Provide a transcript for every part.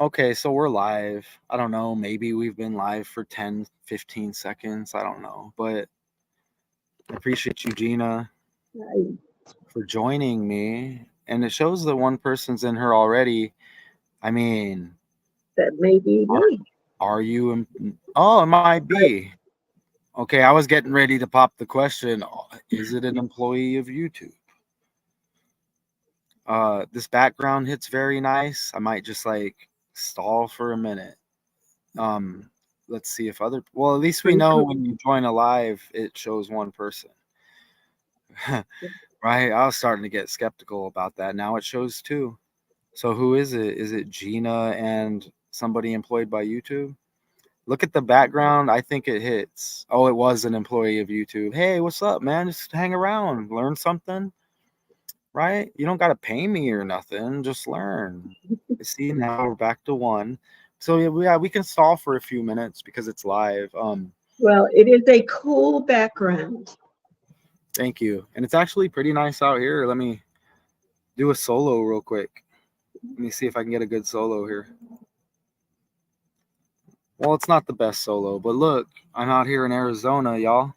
Okay, so we're live. I don't know, maybe we've been live for 10, 15 seconds. I don't know. But I appreciate you, Gina, I, for joining me. And it shows that one person's in here already. I mean, that may be are, me. are you? Oh, it might I, be. Okay, I was getting ready to pop the question. Is it an employee of YouTube? This background hits very nice. I might just like stall for a minute. Um, let's see if other. Well, at least we pretty know cool. when you join a live, it shows one person. Right? I was starting to get skeptical about that. Now it shows two. So who is it? Is it Gina and somebody employed by YouTube? Look at the background. I think it hits. Oh, it was an employee of YouTube. Hey, what's up, man? Just hang around, learn something, right? You don't got to pay me or nothing. Just learn. See, now we're back to one. So yeah, we can stall for a few minutes because it's live. Well, it is a cool background. Thank you. And it's actually pretty nice out here. Let me do a solo real quick. Let me see if I can get a good solo here. Well, it's not the best solo, but look, I'm out here in Arizona, y'all.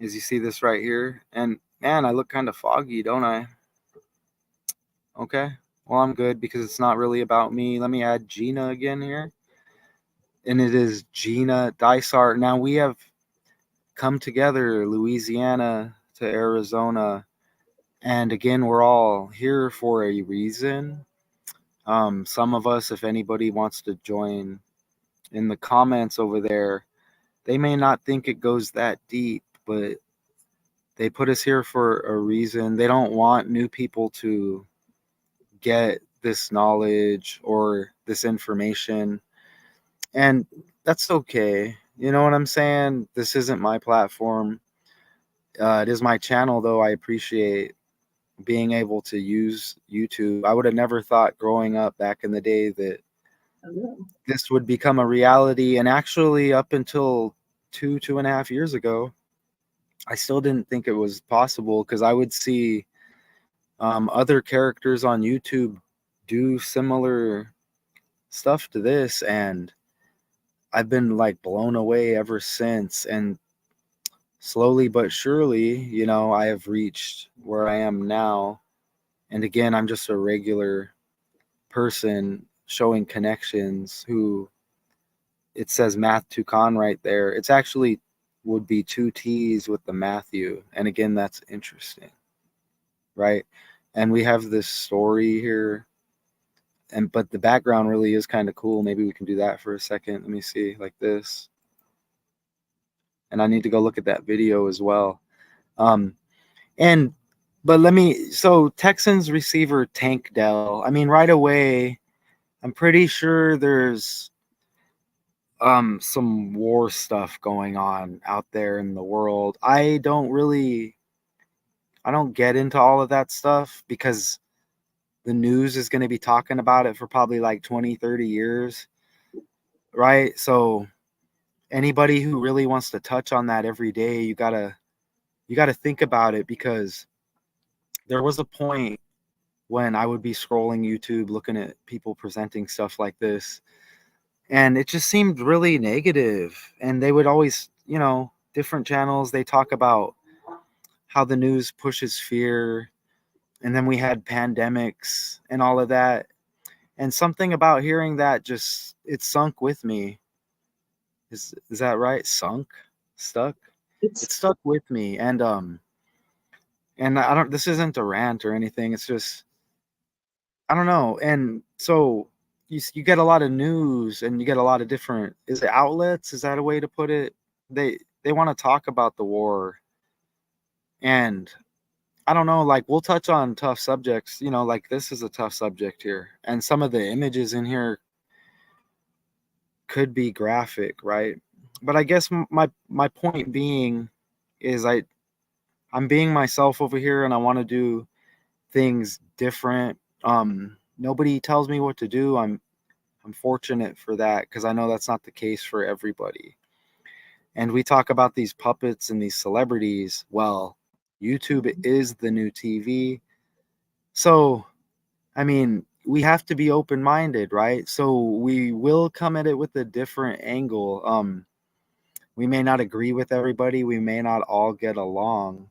As you see this right here. And man, I look kind of foggy, don't I? Okay. Well, I'm good because it's not really about me. Let me add Gina again here. And it is Gina Dysart. Now we have come together, Louisiana to Arizona. And again, we're all here for a reason. Some of us, if anybody wants to join in the comments over there, they may not think it goes that deep, but they put us here for a reason. They don't want new people to get this knowledge or this information. And that's okay. You know what I'm saying? This isn't my platform. It is my channel, though. I appreciate being able to use YouTube. I would have never thought growing up back in the day that this would become a reality. And actually, up until 2.5 years ago, I still didn't think it was possible because I would see other characters on YouTube do similar stuff to this, and I've been like blown away ever since. And slowly but surely, I have reached where I am now. And again, I'm just a regular person showing connections who it says Math Tucan right there. It's actually would be two T's with the Matthew. And again, that's interesting, right? And we have this story here. And but the background really is kind of cool. Maybe we can do that for a second. Let me see, like this. And I need to go look at that video as well. Um, and but let me so Texans receiver Tank Dell. I mean, right away, I'm pretty sure there's some war stuff going on out there in the world. I don't get into all of that stuff because the news is going to be talking about it for probably like 20, 30 years, right? So anybody who really wants to touch on that every day, you got to think about it, because there was a point when I would be scrolling YouTube looking at people presenting stuff like this, and it just seemed really negative. And they would always, different channels, they talk about how the news pushes fear, and then we had pandemics and all of that. And something about hearing that, just it sunk with me. Is that right? Sunk? Stuck? It It's stuck with me. And I don't, this isn't a rant or anything. It's just, I don't know. And so you get a lot of news, and you get a lot of different, is it outlets? Is that a way to put it? They want to talk about the war. And I don't know, like we'll touch on tough subjects, like this is a tough subject here. And some of the images in here could be graphic, right? But I guess my point being is I'm being myself over here, and I want to do things different. Nobody tells me what to do. I'm fortunate for that, because I know that's not the case for everybody. And we talk about these puppets and these celebrities. Well, YouTube is the new TV. So, I mean, we have to be open-minded, right? So we will come at it with a different angle. We may not agree with everybody, we may not all get along,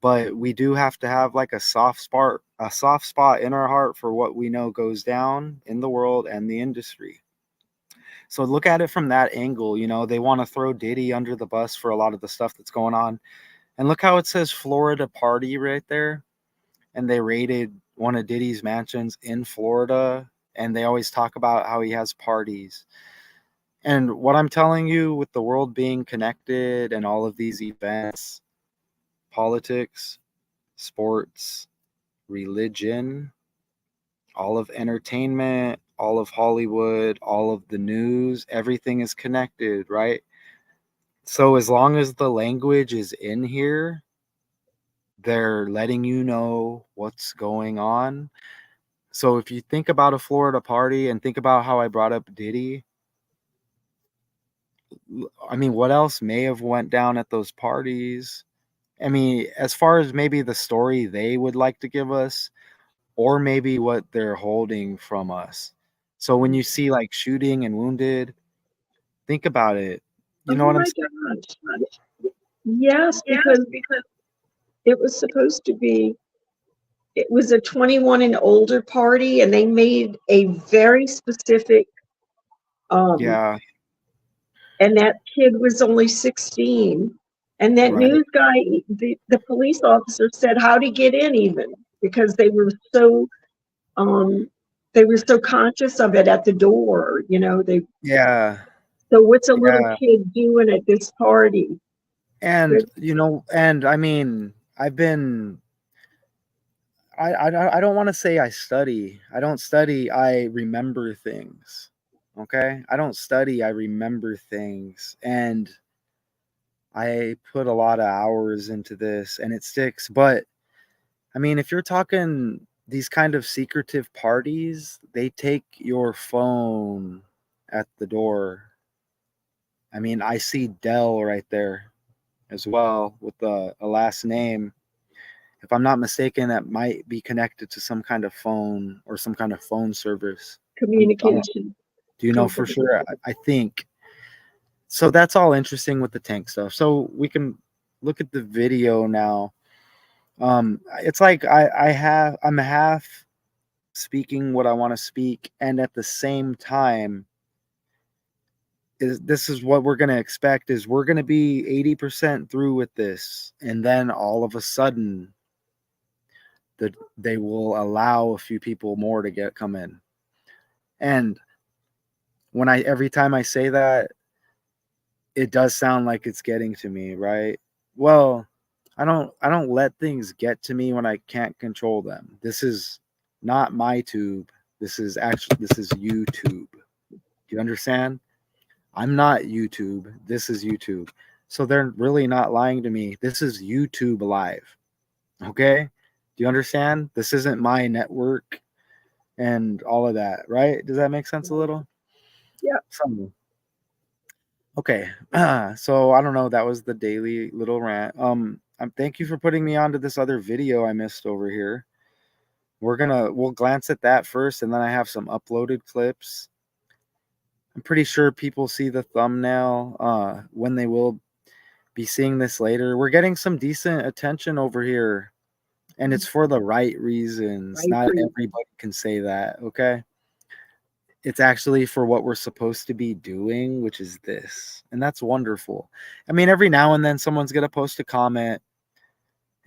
but we do have to have like a soft spot in our heart for what we know goes down in the world and the industry. So look at it from that angle. You know, they want to throw Diddy under the bus for a lot of the stuff that's going on. And look how it says Florida party right there. And they raided one of Diddy's mansions in Florida. And they always talk about how he has parties. And what I'm telling you, with the world being connected and all of these events, politics, sports, religion, all of entertainment, all of Hollywood, all of the news, everything is connected, right? So as long as the language is in here, they're letting you know what's going on. So if you think about a Florida party and think about how I brought up Diddy, I mean, what else may have went down at those parties? I mean, as far as maybe the story they would like to give us, or maybe what they're holding from us. So when you see like shooting and wounded, think about it. You know Oh what I'm my saying? gosh. Yes, because it was supposed to be, it was a 21 and older party, and they made a very specific, um, Yeah, and that kid was only 16. And that right. news guy, the police officer said, how'd he get in even? Because um, they were so conscious of it at the door, you know, Yeah, so what's a little yeah. kid doing at this party? And But you know, and I mean, I've been I don't want to say I study. I don't study, I remember things. Okay? I don't study, I remember things. And I put a lot of hours into this and it sticks. But I mean, if you're talking these kind of secretive parties, they take your phone at the door. I mean, I see Dell right there as well with a last name. If I'm not mistaken, that might be connected to some kind of phone or some kind of phone service. communication Do you know for company. sure? I think so. That's all interesting with the tank stuff. So we can look at the video now. It's like I'm half speaking what I want to speak, and at the same time, this is what we're gonna expect. Is we're gonna be 80% through with this, and then all of a sudden, they will allow a few people more to come in. And when I every time I say that, it does sound like it's getting to me, right? Well, I don't let things get to me when I can't control them. This is not my tube. This is YouTube. Do you understand? I'm not YouTube. This is YouTube. So they're really not lying to me. This is YouTube live. Okay? Do you understand? This isn't my network and all of that, right? Does that make sense a little? Yeah. Some. Okay. So I don't know. That was the daily little rant. Thank you for putting me onto this other video I missed over here. We'll glance at that first, and then I have some uploaded clips. I'm pretty sure people see the thumbnail when they will be seeing this later. We're getting some decent attention over here, and it's for the right reasons. Right. Not everybody can say that, okay? It's actually for what we're supposed to be doing, which is this. And that's wonderful. I mean, every now and then someone's going to post a comment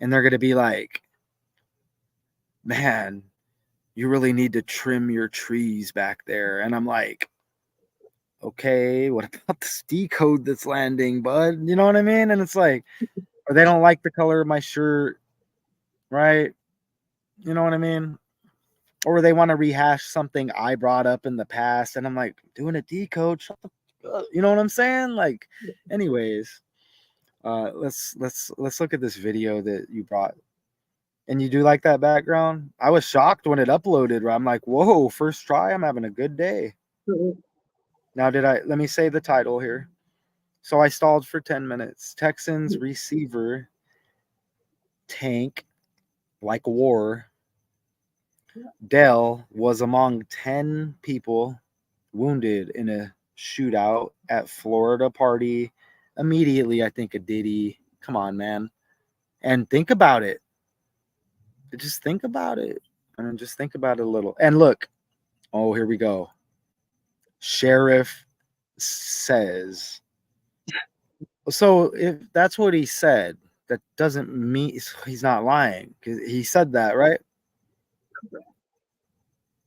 and they're going to be like, man, you really need to trim your trees back there. And I'm like, okay, what about this decode that's landing, bud? You know what I mean? And it's like, or they don't like the color of my shirt, right? You know what I mean? Or they want to rehash something I brought up in the past. And I'm like, doing a decode, shut the you know what I'm saying? Like, anyways, let's look at this video that you brought. And you do like that background? I was shocked when it uploaded. Where I'm like, whoa, first try, I'm having a good day. Mhm. Now, let me say the title here. So I stalled for 10 minutes. Texans receiver Tank, like war, Dell was among 10 people wounded in a shootout at Florida party. Immediately, I think a Diddy. Come on, man. And think about it. Just think about it. I mean, just think about it a little. And look, oh, here we go. Sheriff says. So if that's what he said, that doesn't mean he's not lying. He said that, right?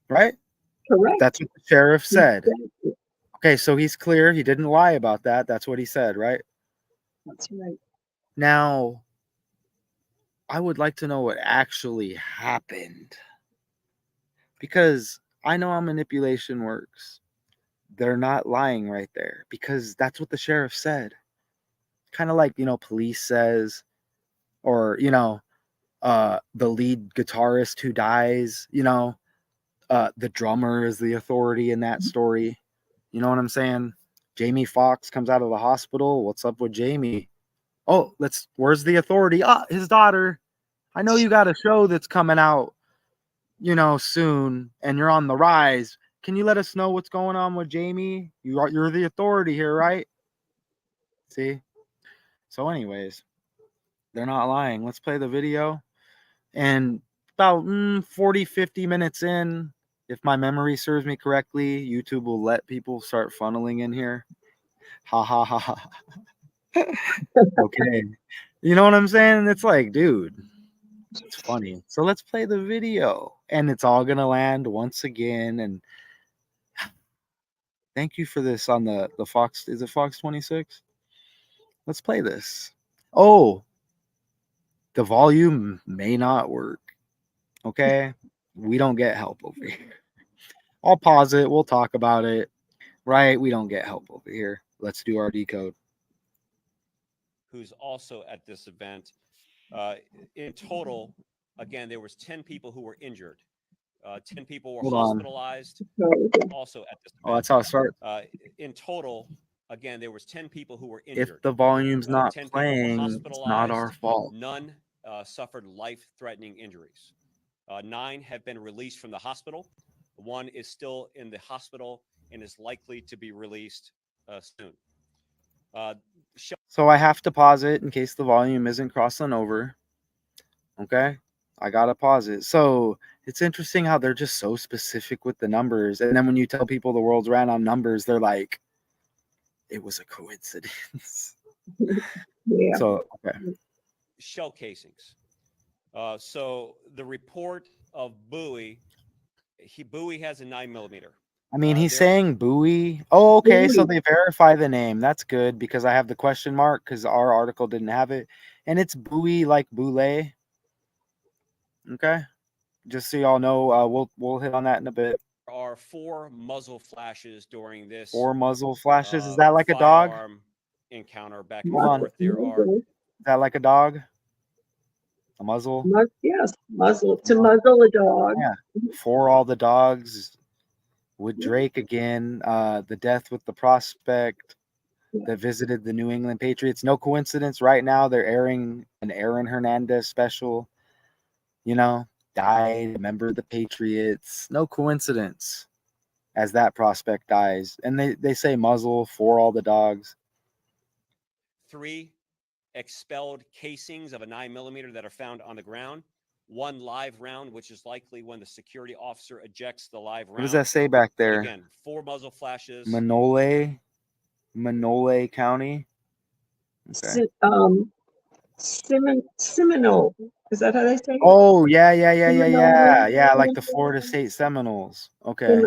Right? Correct. That's what the sheriff said. Okay, so he's clear. He didn't lie about that. That's what he said, right? That's right. Now, I would like to know what actually happened. Because I know how manipulation works. They're not lying right there because that's what the sheriff said. Kind of like, police says, or, the lead guitarist who dies, the drummer is the authority in that story. You know what I'm saying? Jamie Foxx comes out of the hospital. What's up with Jamie? Oh, where's the authority? Ah, his daughter. I know you got a show that's coming out, soon, and you're on the rise. Can you let us know what's going on with Jamie? You're the authority here, right? See? So, anyways, they're not lying. Let's play the video. And about 40, 50 minutes in, if my memory serves me correctly, YouTube will let people start funneling in here. Ha ha ha ha. Okay. You know what I'm saying? It's like, dude, it's funny. So let's play the video. And it's all going to land once again. And thank you for this on the Fox. Is it Fox 26? Let's play this. Oh, the volume may not work. Okay. We don't get help over here. I'll pause it. We'll talk about it. Right? We don't get help over here. Let's do our decode. Who's also at this event. In total, again, there was 10 people who were injured. 10 people were hospitalized also at this event. Oh, that's how it starts. In total, again, there was 10 people who were injured. If the volume's not playing, it's not our fault. None suffered life-threatening injuries. 9 have been released from the hospital. 1 is still in the hospital and is likely to be released soon. So I have to pause it in case the volume isn't crossing over. Okay? I gotta pause it. So it's interesting how they're just so specific with the numbers. And then when you tell people the world's ran on numbers, they're like, it was a coincidence. Yeah. So, okay. Shell casings. So the report of Bowie, Bowie has a 9mm. I mean, he's saying Bowie. Oh, okay. Bowie. So they verify the name. That's good because I have the question mark because our article didn't have it. And it's Bowie like Boulay. Okay. Just so y'all know, we'll hit on that in a bit. There are 4 muzzle flashes during this. 4 muzzle flashes. Is that like a dog? Encounter back and forth. There are. Is that like a dog? A muzzle? Yes, muzzle to muzzle a dog. Yeah. For all the dogs. With Drake again, the death with the prospect that visited the New England Patriots. No coincidence. Right now, they're airing an Aaron Hernandez special. Died, member of the Patriots. No coincidence as that prospect dies. And they say muzzle for all the dogs. 3 expelled casings of a 9mm that are found on the ground. 1 live round, which is likely when the security officer ejects the live round. What does that say back there? And again, 4 muzzle flashes. Manole County. Okay. Seminole. Is that how they say it? Oh, yeah. Yeah, like the Florida State Seminoles. Okay.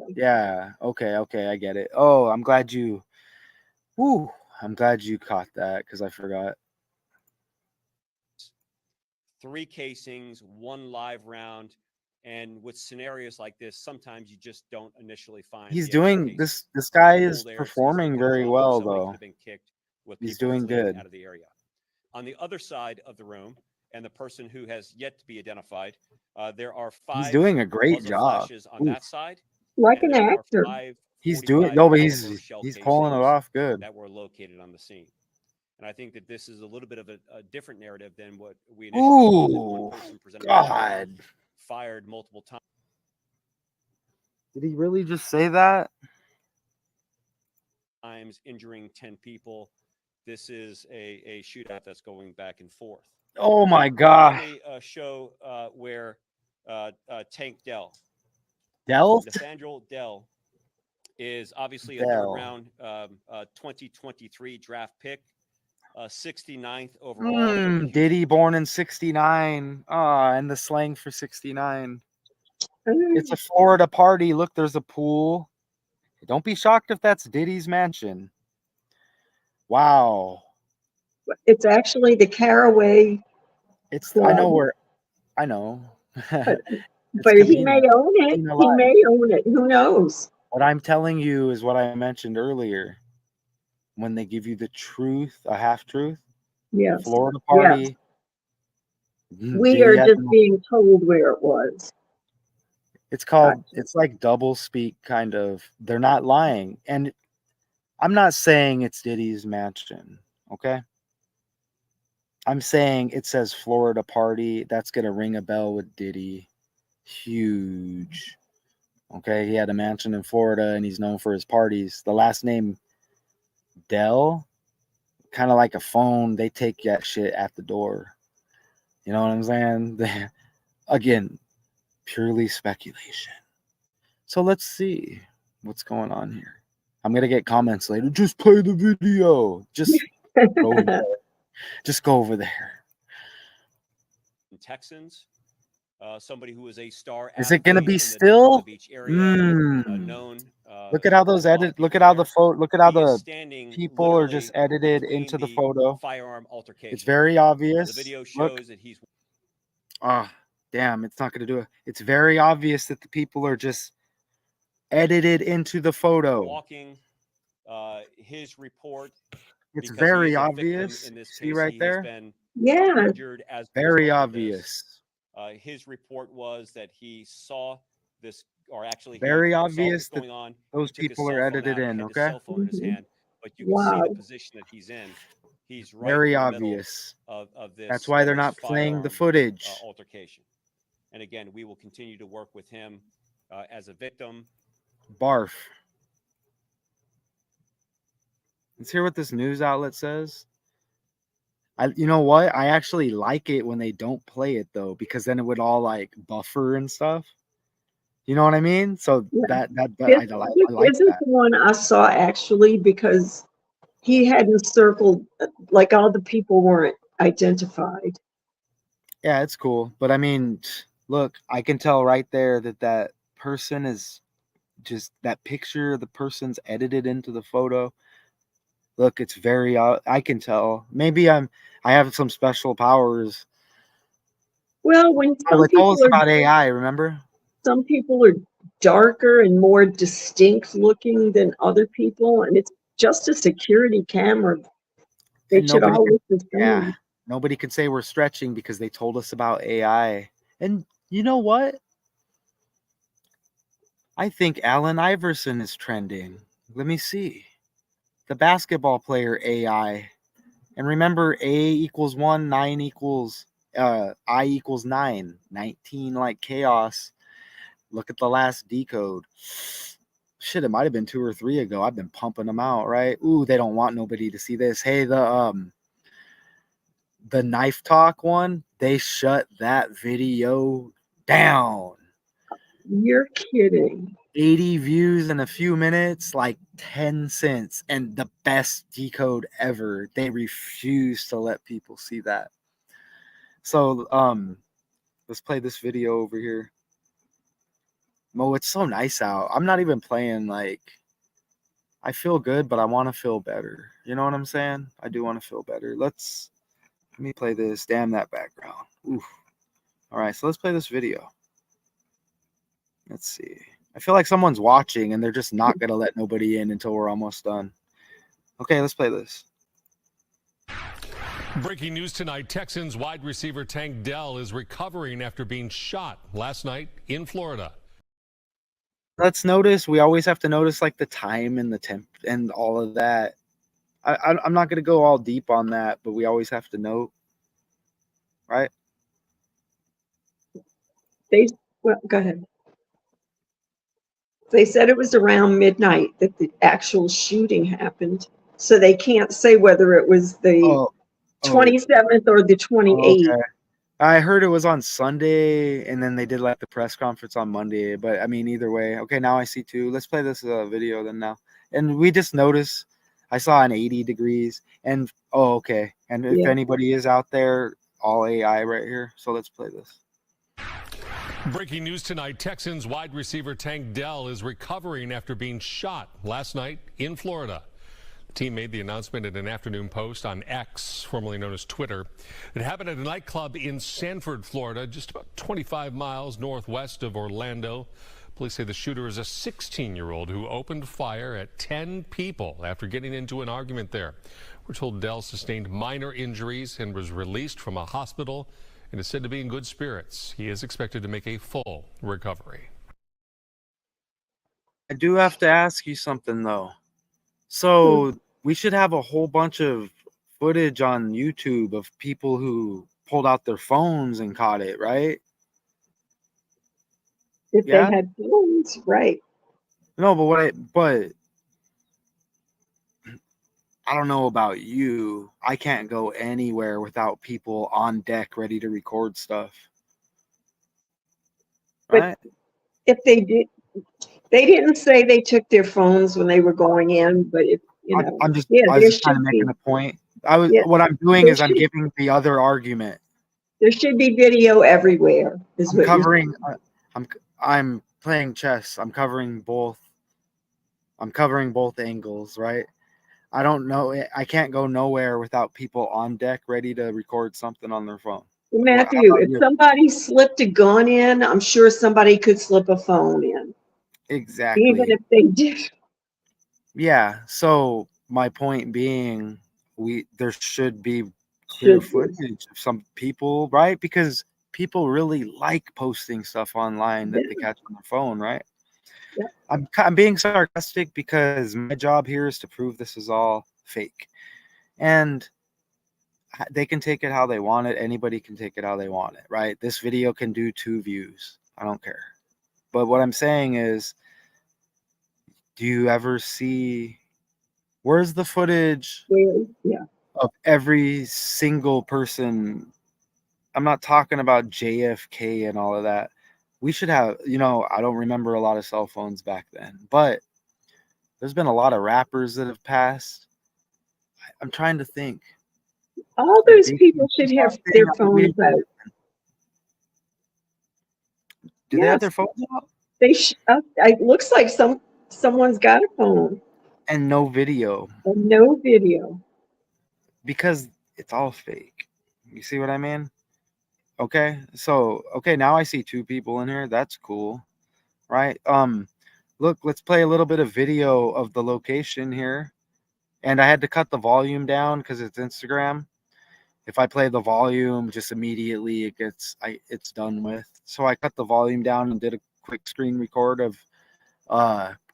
Yeah. Okay. I get it. Oh, I'm glad you caught that because I forgot. 3 casings, 1 live round, and with scenarios like this, sometimes you just don't initially find. He's doing this. This guy is performing very well, though. He's doing good. Out of the area. On the other side of the room, and the person who has yet to be identified, there are 5. He's doing a great job on that side. Like an actor. He's doing no, but he's pulling it off good. That were located on the scene. And I think that this is a little bit of a different narrative than what we initially God. fired multiple times. Did he really just say that? Injuring 10 people. This is a shootout that's going back and forth. Oh my God. Let me show where Tank Dell, Dell? Nathaniel Dell, is obviously a Dell. third round 2023 draft pick, 69th overall. Diddy born in 69. And the slang for 69. It's a Florida party. Look, there's a pool. Don't be shocked if that's Diddy's mansion. Wow. It's actually the Caraway. It's Club. I know where I know. But he may own it. He may own it. Who knows? What I'm telling you is what I mentioned earlier. When they give you the truth, a half truth. Yes. Florida party. Yes. We are just being told where it was. It's called, it's like double speak kind of. They're not lying. And I'm not saying it's Diddy's mansion, okay? I'm saying it says Florida party. That's going to ring a bell with Diddy. Huge. Okay, he had a mansion in Florida and he's known for his parties. The last name Dell, kind of like a phone. They take that shit at the door. You know what I'm saying? Again, purely speculation. So let's see what's going on here. I'm going to get comments later. Just play the video. Just go over there. Just go over there. Texans. Somebody who is a star. Is it going to be still? Beach area, known. Look at how those edit. Look at how the photo. Look at how the people are just edited into the photo. Firearm altercation. It's very obvious. The video shows that he's. Damn! It's not going to do it. It's very obvious that the people are just edited into the photo. Walking. His report. It's very obvious. In this case, see right there? Yeah. Injured as very obvious. His report was that he saw this, or actually very obvious going on. Those people are edited in. Okay. Cell phone in his hand, but you can see the position that he's in. He's right very in the obvious of this. That's why they're not playing the footage. Altercation. And again, we will continue to work with him as a victim. Barf. Let's hear what this news outlet says. You know what? I actually like it when they don't play it though, because then it would all like buffer and stuff. You know what I mean? So I like isn't that. The one I saw actually, because he hadn't circled, like all the people weren't identified. Yeah, it's cool. But I mean, look, I can tell right there that person is just that picture. The person's edited into the photo. Look, it's very, I can tell. Maybe I have some special powers. Well, when some people are about AI, remember? Some people are darker and more distinct looking than other people, and it's just a security camera. They should all look the same. Yeah, nobody can say we're stretching because they told us about AI. And you know what? I think Allen Iverson is trending. Let me see. The basketball player AI. And remember, A equals 1, 9 equals I equals 9. 19 like chaos. Look at the last decode. Shit, it might have been 2 or 3 ago. I've been pumping them out, right? Ooh, they don't want nobody to see this. Hey, the knife talk one, they shut that video down. You're kidding. 80 views in a few minutes, like 10 cents, and the best decode ever. They refuse to let people see that. So let's play this video over here. Mo, it's so nice out. I'm not even playing like, I feel good, but I want to feel better. You know what I'm saying? I do want to feel better. Let me play this. Damn that background. Oof. All right, so let's play this video. Let's see. I feel like someone's watching and they're just not going to let nobody in until we're almost done. Okay, let's play this. Breaking news tonight, Texans wide receiver Tank Dell is recovering after being shot last night in Florida. Let's notice, we always have to notice like the time and the temp and all of that. I'm not going to go all deep on that, but we always have to note, right? Well, go ahead. They said it was around midnight that the actual shooting happened. So they can't say whether it was the 27th or the 28th. Okay. I heard it was on Sunday, and then they did like the press conference on Monday. But I mean, either way. Okay, now I see two. Let's play this video then now. And we just noticed I saw an 80 degrees. And okay. And if anybody is out there, all AI right here. So let's play this. Breaking news tonight, Texans wide receiver Tank Dell is recovering after being shot last night in Florida. The team made the announcement in an afternoon post on X, formerly known as Twitter. It happened at a nightclub in Sanford, Florida, just about 25 miles northwest of Orlando. Police say the shooter is a 16-year-old who opened fire at 10 people after getting into an argument there. We're told Dell sustained minor injuries and was released from a hospital and is said to be in good spirits. He is expected to make a full recovery. I do have to ask you something, though. So we should have a whole bunch of footage on YouTube of people who pulled out their phones and caught it, right? If they had phones, right. No, but I don't know about you. I can't go anywhere without people on deck ready to record stuff. Right? But if they did, they didn't say they took their phones when they were going in, but if I was just kind of making a point. What I'm doing is I'm giving the other argument. There should be video everywhere. I'm playing chess. I'm covering both angles, right? I don't know. I can't go nowhere without people on deck ready to record something on their phone. Matthew, if somebody slipped a gun in, I'm sure somebody could slip a phone in. Exactly. Even if they did. Yeah. So my point being, there should be clear footage of some people, right? Because people really like posting stuff online that they catch on their phone, right? Yeah. I'm being sarcastic because my job here is to prove this is all fake. And they can take it how they want it. Anybody can take it how they want it, right? This video can do 2 views. I don't care. But what I'm saying is, do you ever see, where's the footage of every single person? I'm not talking about JFK and all of that. We should have, I don't remember a lot of cell phones back then, but there's been a lot of rappers that have passed. I'm trying to think. All those people should have their phones out. Do they have their phones out? It looks like someone's got a phone. And no video. And no video. Because it's all fake. You see what I mean? Okay. So, now I see 2 people in here. That's cool. Right? Look, let's play a little bit of video of the location here. And I had to cut the volume down because it's Instagram. If I play the volume, just immediately it's done with. So I cut the volume down and did a quick screen record of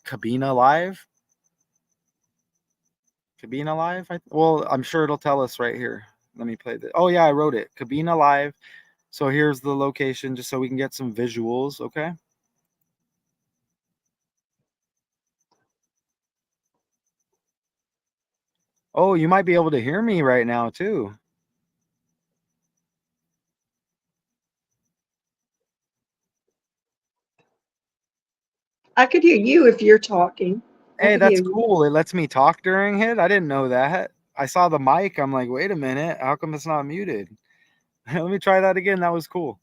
Cabina Live. Cabina Live? Well, I'm sure it'll tell us right here. Let me play this. Oh, yeah, I wrote it. Cabina Live. So here's the location just so we can get some visuals, okay? Oh, you might be able to hear me right now, too. I could hear you if you're talking. Hey, that's cool. It lets me talk during it. I didn't know that. I saw the mic. I'm like, wait a minute. How come it's not muted? Let me try that again. That was cool.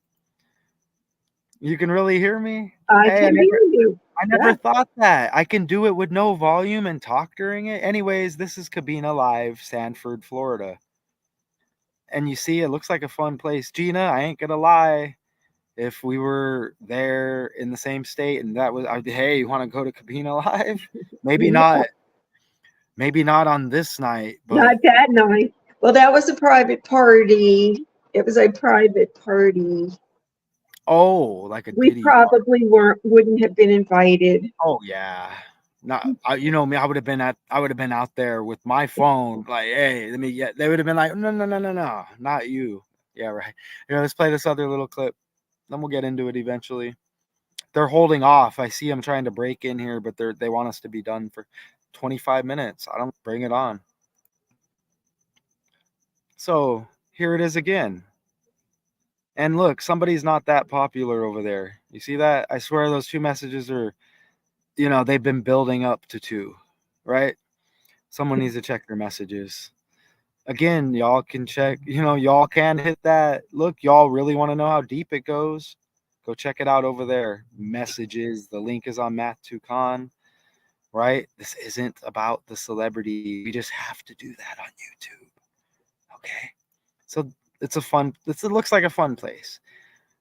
You can really hear me? I can hear you. I never thought that. I can do it with no volume and talk during it. Anyways, this is Cabina Live, Sanford, Florida. And you see, it looks like a fun place. Gina, I ain't going to lie. If we were there in the same state and that was, hey, you want to go to Cabina Live? Maybe not. Maybe not on this night. But not that night. Well, that was a private party. It was a private party. Oh, like a we probably wouldn't have been invited. Oh yeah. Not you know me, I would have been out there with my phone, like, hey, they would have been like, no, not you. Yeah, right. Let's play this other little clip. Then we'll get into it eventually. They're holding off. I see them trying to break in here, but they want us to be done for 25 minutes. I don't bring it on. So here it is again. And look, somebody's not that popular over there. You see that? I swear those 2 messages are, they've been building up to 2, right? Someone needs to check their messages. Again, y'all can check, y'all can hit that. Look, y'all really want to know how deep it goes? Go check it out over there. Messages. The link is on Math2Con, right? This isn't about the celebrity. We just have to do that on YouTube. Okay? So it looks like a fun place.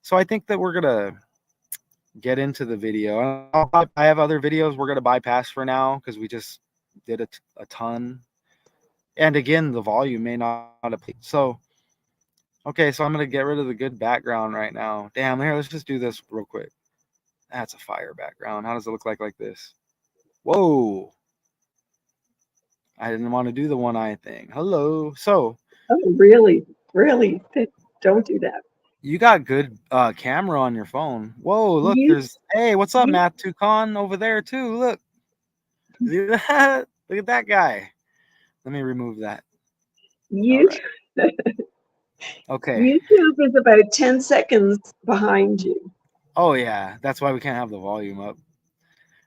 So I think that we're going to get into the video. I have other videos we're going to bypass for now because we just did a ton. And again, the volume may not have played. So, okay, so I'm going to get rid of the good background right now. Damn, here, let's just do this real quick. That's a fire background. How does it look like this? Whoa. I didn't want to do the one eye thing. Hello. So. Oh, really? Really? Don't do that. You got good camera on your phone. Whoa, look, hey, what's up, Math2Con over there too? Look. See that? Look at that guy. Let me remove that. Right. Okay. YouTube is about 10 seconds behind you. Oh yeah, that's why we can't have the volume up.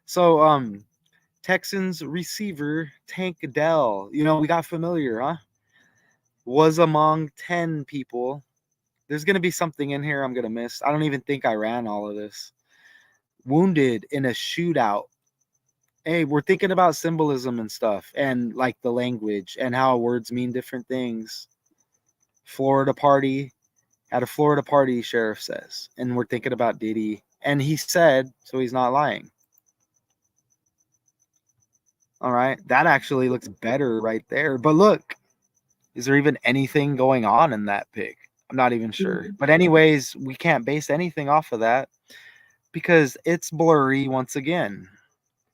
So Texans receiver Tank Dell, we got familiar, huh? Was among 10 people. There's gonna be something in here I'm gonna miss. I don't even think I ran all of this. Wounded in a shootout. Hey, we're thinking about symbolism and stuff, and like the language and how words mean different things. Florida party. At a Florida party, sheriff says. And we're thinking about Diddy. And he said, so he's not lying. All right. That actually looks better right there. But look, is there even anything going on in that pic? I'm not even sure. But anyways, we can't base anything off of that because it's blurry once again,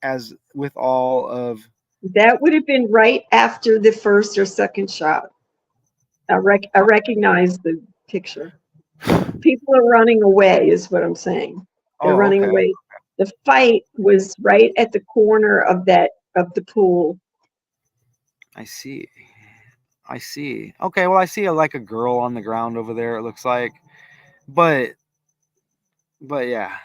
as with all of... That would have been right after the first or second shot. I recognize the picture. People are running away is what I'm saying. They're running away. The fight was right at the corner of the pool. I see. Okay, well, I see like a girl on the ground over there, it looks like. But yeah.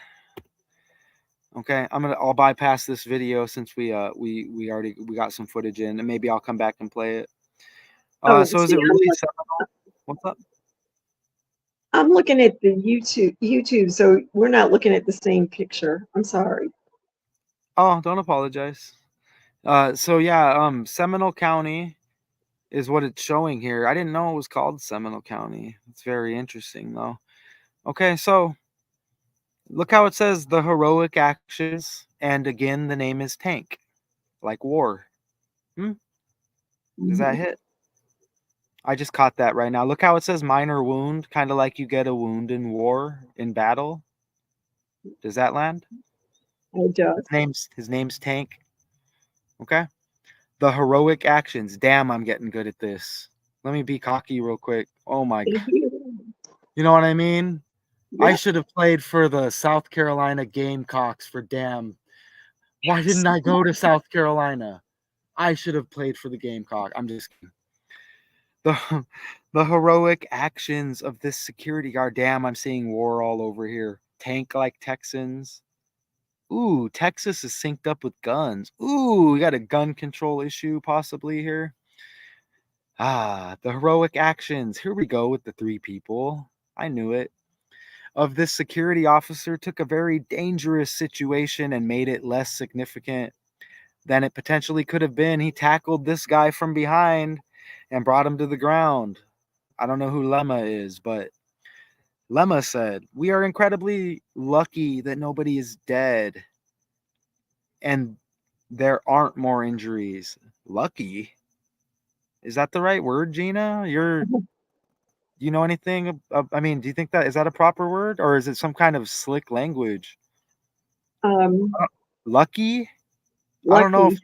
Okay, I'll bypass this video since we got some footage in, and maybe I'll come back and play it. So is it really seminal? What's up? I'm looking at the YouTube, so we're not looking at the same picture. I'm sorry. Oh, don't apologize. So yeah, Seminole County is what it's showing here. I didn't know it was called Seminole County. It's very interesting though. Okay, so look how it says the heroic actions, and again the name is Tank, like war. Does that hit? I just caught that right now. Look how it says minor wound, kind of like you get a wound in war, in battle. Does that land? It does. His name's Tank. Okay. The heroic actions. Damn, I'm getting good at this. Let me be cocky real quick. Oh my God. You know what I mean? Yeah. I should have played for the South Carolina Gamecocks for damn. Why didn't I go to South Carolina? I should have played for the Gamecock. I'm just kidding. The heroic actions of this security guard. Damn, I'm seeing war all over here. Tank like Texans. Ooh, Texas is synced up with guns. Ooh, we got a gun control issue possibly here. The heroic actions. Here we go with the 3 people. I knew it. Of this security officer took a very dangerous situation and made it less significant than it potentially could have been. He tackled this guy from behind and brought him to the ground. I don't know who Lemma is, but Lemma said, "We are incredibly lucky that nobody is dead and there aren't more injuries." Lucky? Is that the right word, Gina? You know anything? I mean, do you think is that a proper word, or is it some kind of slick language? Lucky? I don't know if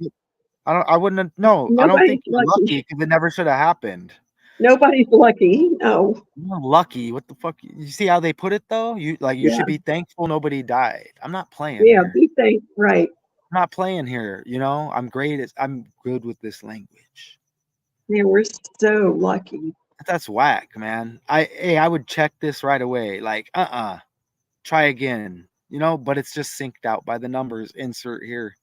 I wouldn't know. I don't think you're lucky because it never should have happened. Nobody's lucky. No. You're lucky. What the fuck? You see how they put it though? You Yeah. should be thankful nobody died. I'm not playing Yeah. here. Be thankful. Right. I'm not playing here. You know, I'm great. I'm good with this language. Yeah, we're so lucky. That's whack, man. I would check this right away. Like, try again. You know, but it's just synced out by the numbers. Insert here,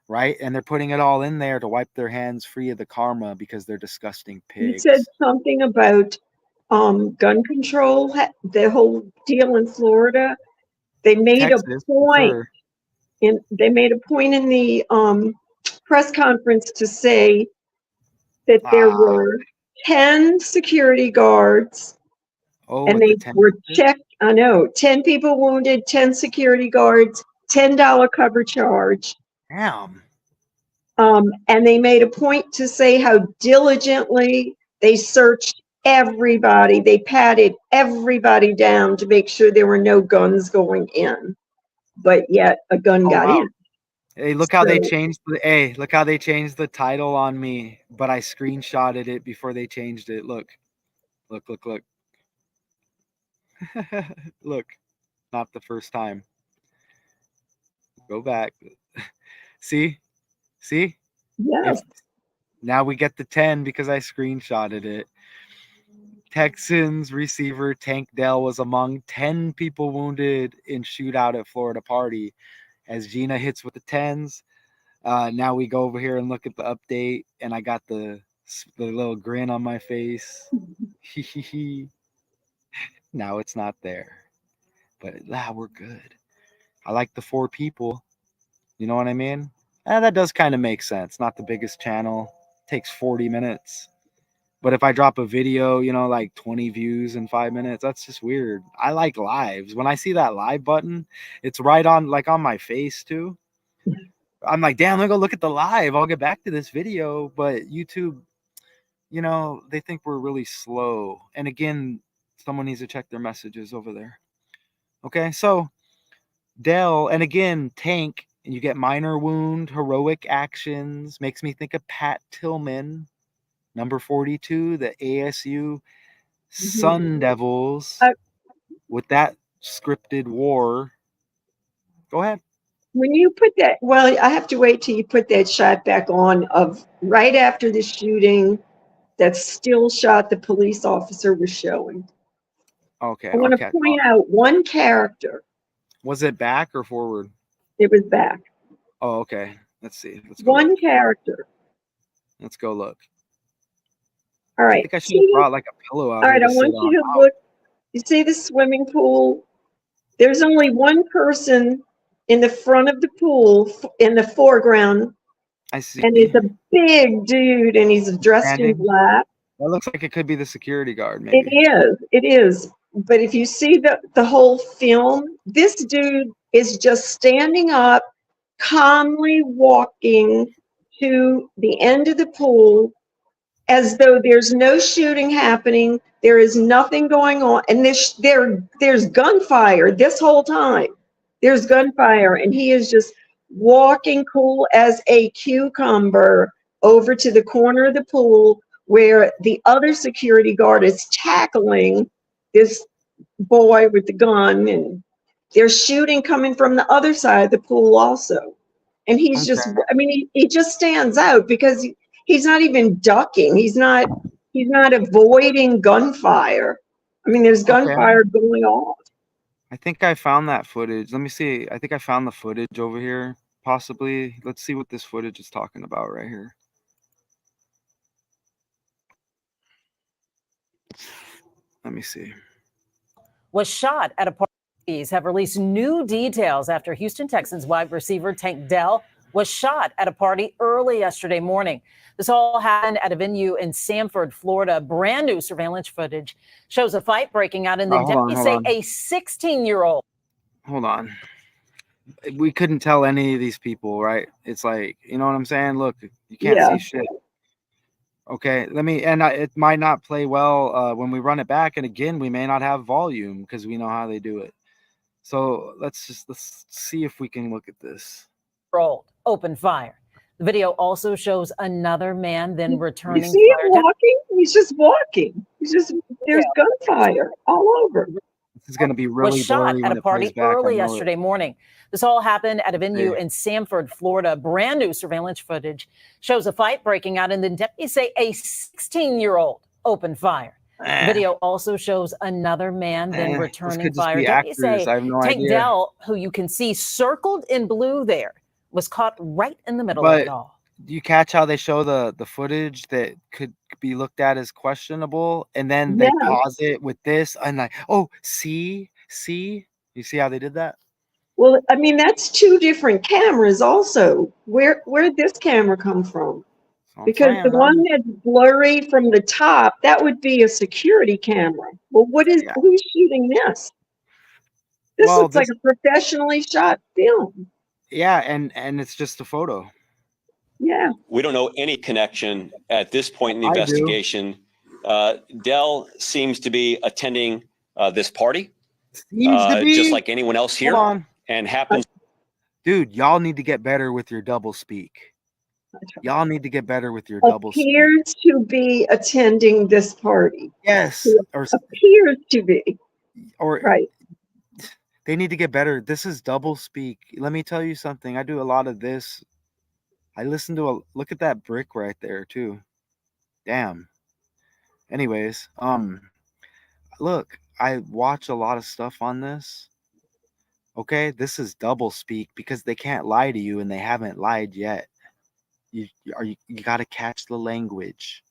right? And they're putting it all in there to wipe their hands free of the karma because they're disgusting You pigs. said something about gun control, the whole deal in Florida. They made Texas, a point. sure. They made a point in the press conference to say that there were 10 security guards, and they were checked. I know, 10 people wounded, 10 security guards, $10 cover charge. Damn. And they made a point to say how diligently they searched everybody. They patted everybody down to make sure there were no guns going in, but yet a gun got in. Hey, look how they changed look how they changed the title on me, but I screenshotted it before they changed it. Look. Look. Look. Not the first time. Go back. See? Yes. Now we get the 10 because I screenshotted it. Texans receiver Tank Dell was among 10 people wounded in shootout at Florida party. As Gina hits with the 10s, now we go over here and look at the update, and I got the little grin on my face. Now it's not there, but we're good. I like the 4 people. You know what I mean? That does kind of make sense. Not the biggest channel. Takes 40 minutes. But if I drop a video, you know, like 20 views in 5 minutes, that's just weird. I like lives. When I see that live button, it's right on, like on my face too. I'm like, damn, let me go look at the live. I'll get back to this video. But YouTube, you know, they think we're really slow. And again, someone needs to check their messages over there. Okay, so Dell, and again, Tank, and you get minor wound, heroic actions. Makes me think of Pat Tillman, number 42, the ASU Sun Devils, with that scripted war. Go ahead. When you put that, well, I have to wait till you put that shot back on of right after the shooting, that still shot the police officer was showing. Okay. I want to point out one character. Was it back or forward? It was back. Oh, okay. Let's see. Let's go. One character. Let's go look. All right. I think I should have brought like a pillow out. All right. I want you to look. You see the swimming pool? There's only one person in the front of the pool in the foreground. I see. And he's a big dude, and he's dressed in black. That looks like it could be the security guard, maybe. It is. But if you see the whole film, this dude is just standing up, calmly walking to the end of the pool as though there's no shooting happening. There is nothing going on. And there's gunfire this whole time. There's gunfire, and he is just walking cool as a cucumber over to the corner of the pool where the other security guard is tackling this boy with the gun, and there's shooting coming from the other side of the pool also. And he's just, I mean, he just stands out because he's not even ducking. He's not avoiding gunfire. I mean, there's gunfire going on. I think I found that footage. Let me see. I think I found the footage over here, possibly. Let's see what this footage is talking about right here. Let me see. Was shot at a party. Have released new details after Houston Texans wide receiver Tank Dell was shot at a party early yesterday morning. This all happened at a venue in Sanford, Florida. Brand new surveillance footage shows a fight breaking out, and the deputies say a 16-year-old. Hold on. We couldn't tell any of these people, right? It's like, you know what I'm saying? Look, you can't see shit. Okay, it might not play well when we run it back. And again, we may not have volume because we know how they do it. So let's see if we can look at this. Open fire. The video also shows another man then You returning see him fire. walking? He's just walking. There's gunfire all over. This is going to be Was really shot blurry at when a it plays party back. I early know yesterday it. morning. This all happened at a venue Yeah. in Sanford, Florida. Brand new surveillance footage shows a fight breaking out, and then deputies say a 16-year-old opened fire. The video also shows another man then This returning could just fire. be Deputies actors. say I have no Tank idea. Dell, who you can see circled in blue there, was caught right in the middle of it But all. do you catch how they show the footage that could be looked at as questionable, and then they Yeah. pause it with this and like, oh, see, you see how they did that? Well, I mean, that's two different cameras also. Where'd this camera come from? So I'm Because saying, the one man. that's blurry from the top, that would be a security camera. Well, Yeah. who's shooting this? This Well, looks like a professionally shot film. Yeah, and it's just a photo. Yeah. We don't know any connection at this point in the I do. investigation. Dell seems to be attending this party, Seems to be just like anyone else here, Hold on. and happens. Dude, y'all need to get better with your double speak. Y'all need to get better with your double speak. Appears to be attending this party. Yes, or Appears to be. Right. they need to get better. This is double speak. Let me tell you something. I do a lot of this. I listen to look at that brick right there too. Damn. Anyways, look, I watch a lot of stuff on this. Okay, this is double speak because they can't lie to you and they haven't lied yet. You got to catch the language.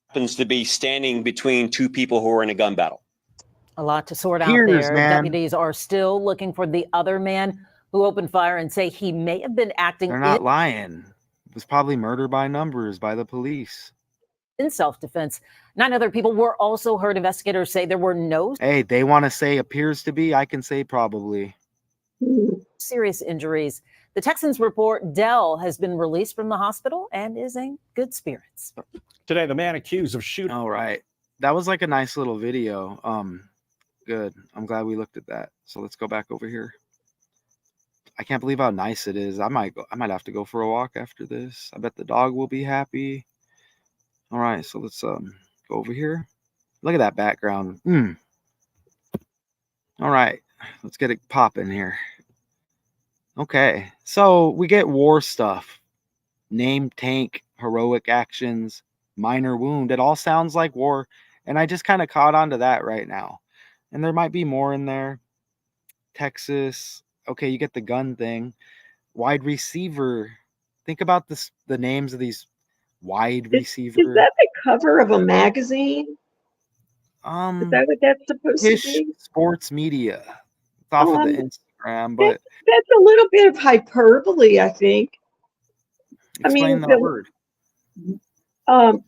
Happens to be standing between two people who are in a gun battle. A lot to sort out Here's, there. man. Deputies are still looking for the other man who opened fire and say he may have been acting They're not lying. It was probably murder by numbers by the police. in self-defense. 9 other people were also heard. Investigators say there were no Hey, they want to say appears to be. I can say probably. serious injuries. The Texans report Dell has been released from the hospital and is in good spirits. Today, the man accused of shooting. All right. That was like a nice little video. Good. I'm glad we looked at that. So let's go back over here. I can't believe how nice it is. I might have to go for a walk after this. I bet the dog will be happy. All right, so let's go over here. Look at that background. All right, let's get it popping here. Okay, so we get war stuff. Named tank, heroic actions, minor wound. It all sounds like war, and I just kind of caught on to that right now. And there might be more in there. Texas. Okay, you get the gun thing. Wide receiver. Think about this, the names of these wide receiver. Is that the cover of a magazine? Is that what that's supposed to Ish be? Sports Media. It's off of the Instagram, but That's a little bit of hyperbole, I think. explain that word.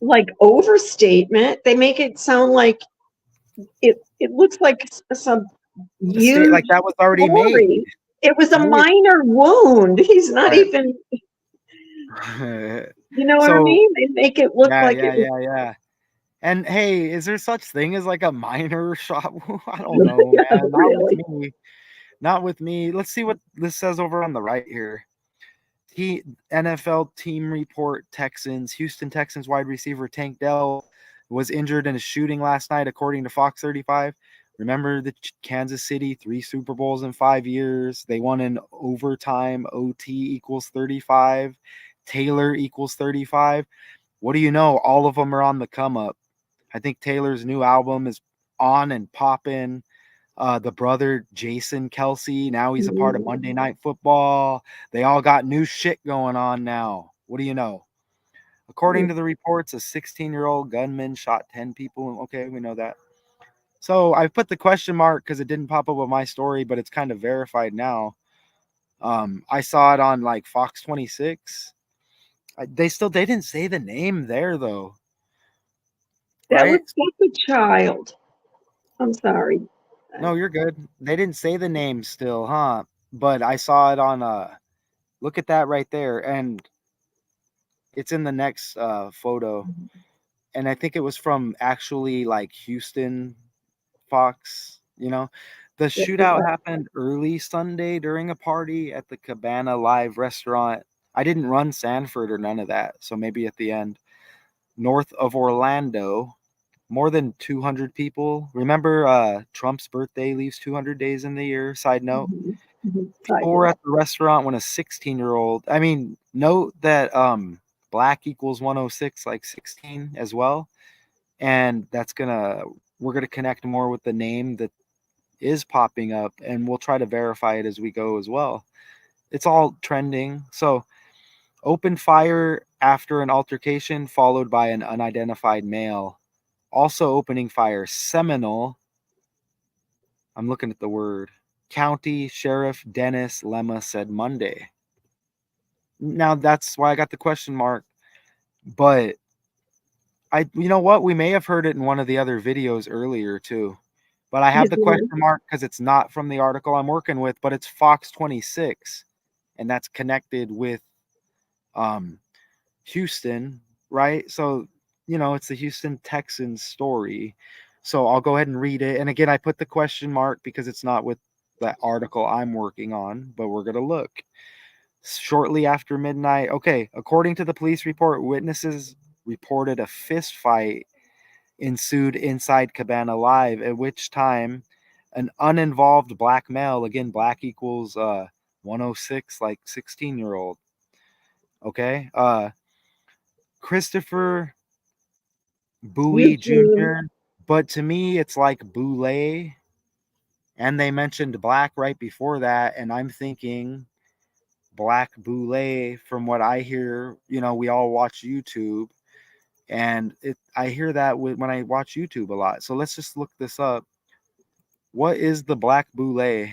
Like overstatement. They make it sound like it looks like some huge Like that was already story. made. It was a minor wound. He's not Right. even, you know what I mean? They make it look like it was, Yeah. And hey, is there such thing as like a minor shot wound? I don't know, man. Really? Not with me. Let's see what this says over on the right here. NFL team report: Texans. Houston Texans wide receiver Tank Dell was injured in a shooting last night, according to Fox 35. Remember the Kansas City, 3 Super Bowls in 5 years. They won in overtime. OT equals 35. Taylor equals 35. What do you know? All of them are on the come up. I think Taylor's new album is on and popping. The brother Jason Kelsey, now he's a part of Monday Night Football. They all got new shit going on now. What do you know? According to the reports, a 16-year-old gunman shot 10 people. Okay, we know that. So I put the question mark because it didn't pop up with my story, but it's kind of verified now. I saw it on like Fox 26. They didn't say the name there though. that Right? looks like a child. I'm sorry. No, you're good. They didn't say the name still, huh? But I saw it on look at that right there, and it's in the next photo. And I think it was from actually like Houston Fox, you know. The shootout happened early Sunday during a party at the Cabana Live restaurant. I didn't run Sanford or none of that, so maybe at the end. North of Orlando, more than 200 people. Remember Trump's birthday leaves 200 days in the year? Side note. People were at the restaurant when a 16-year-old, I mean, note that black equals 106, like 16 as well. And we're going to connect more with the name that is popping up, and we'll try to verify it as we go as well. It's all trending. So, open fire after an altercation followed by an unidentified male. Also opening fire, Seminole. I'm looking at the word. County Sheriff Dennis Lemma said Monday. Now that's why I got the question mark. But you know what? We may have heard it in one of the other videos earlier too. But I have the question mark because it's not from the article I'm working with, but it's Fox 26. And that's connected with Houston, right? So, it's the Houston Texans story. So I'll go ahead and read it. And again, I put the question mark because it's not with that article I'm working on, but we're going to look. Shortly after midnight, okay, according to the police report, witnesses reported a fist fight ensued inside Cabana Live, at which time an uninvolved black male, again, black equals 106, like 16-year-old, okay, Christopher Bowie Jr., but to me, it's like Boulay. And they mentioned black right before that. And I'm thinking Black Boulay, from what I hear, we all watch YouTube. And I hear that when I watch YouTube a lot. So let's just look this up. What is the Black Boulay?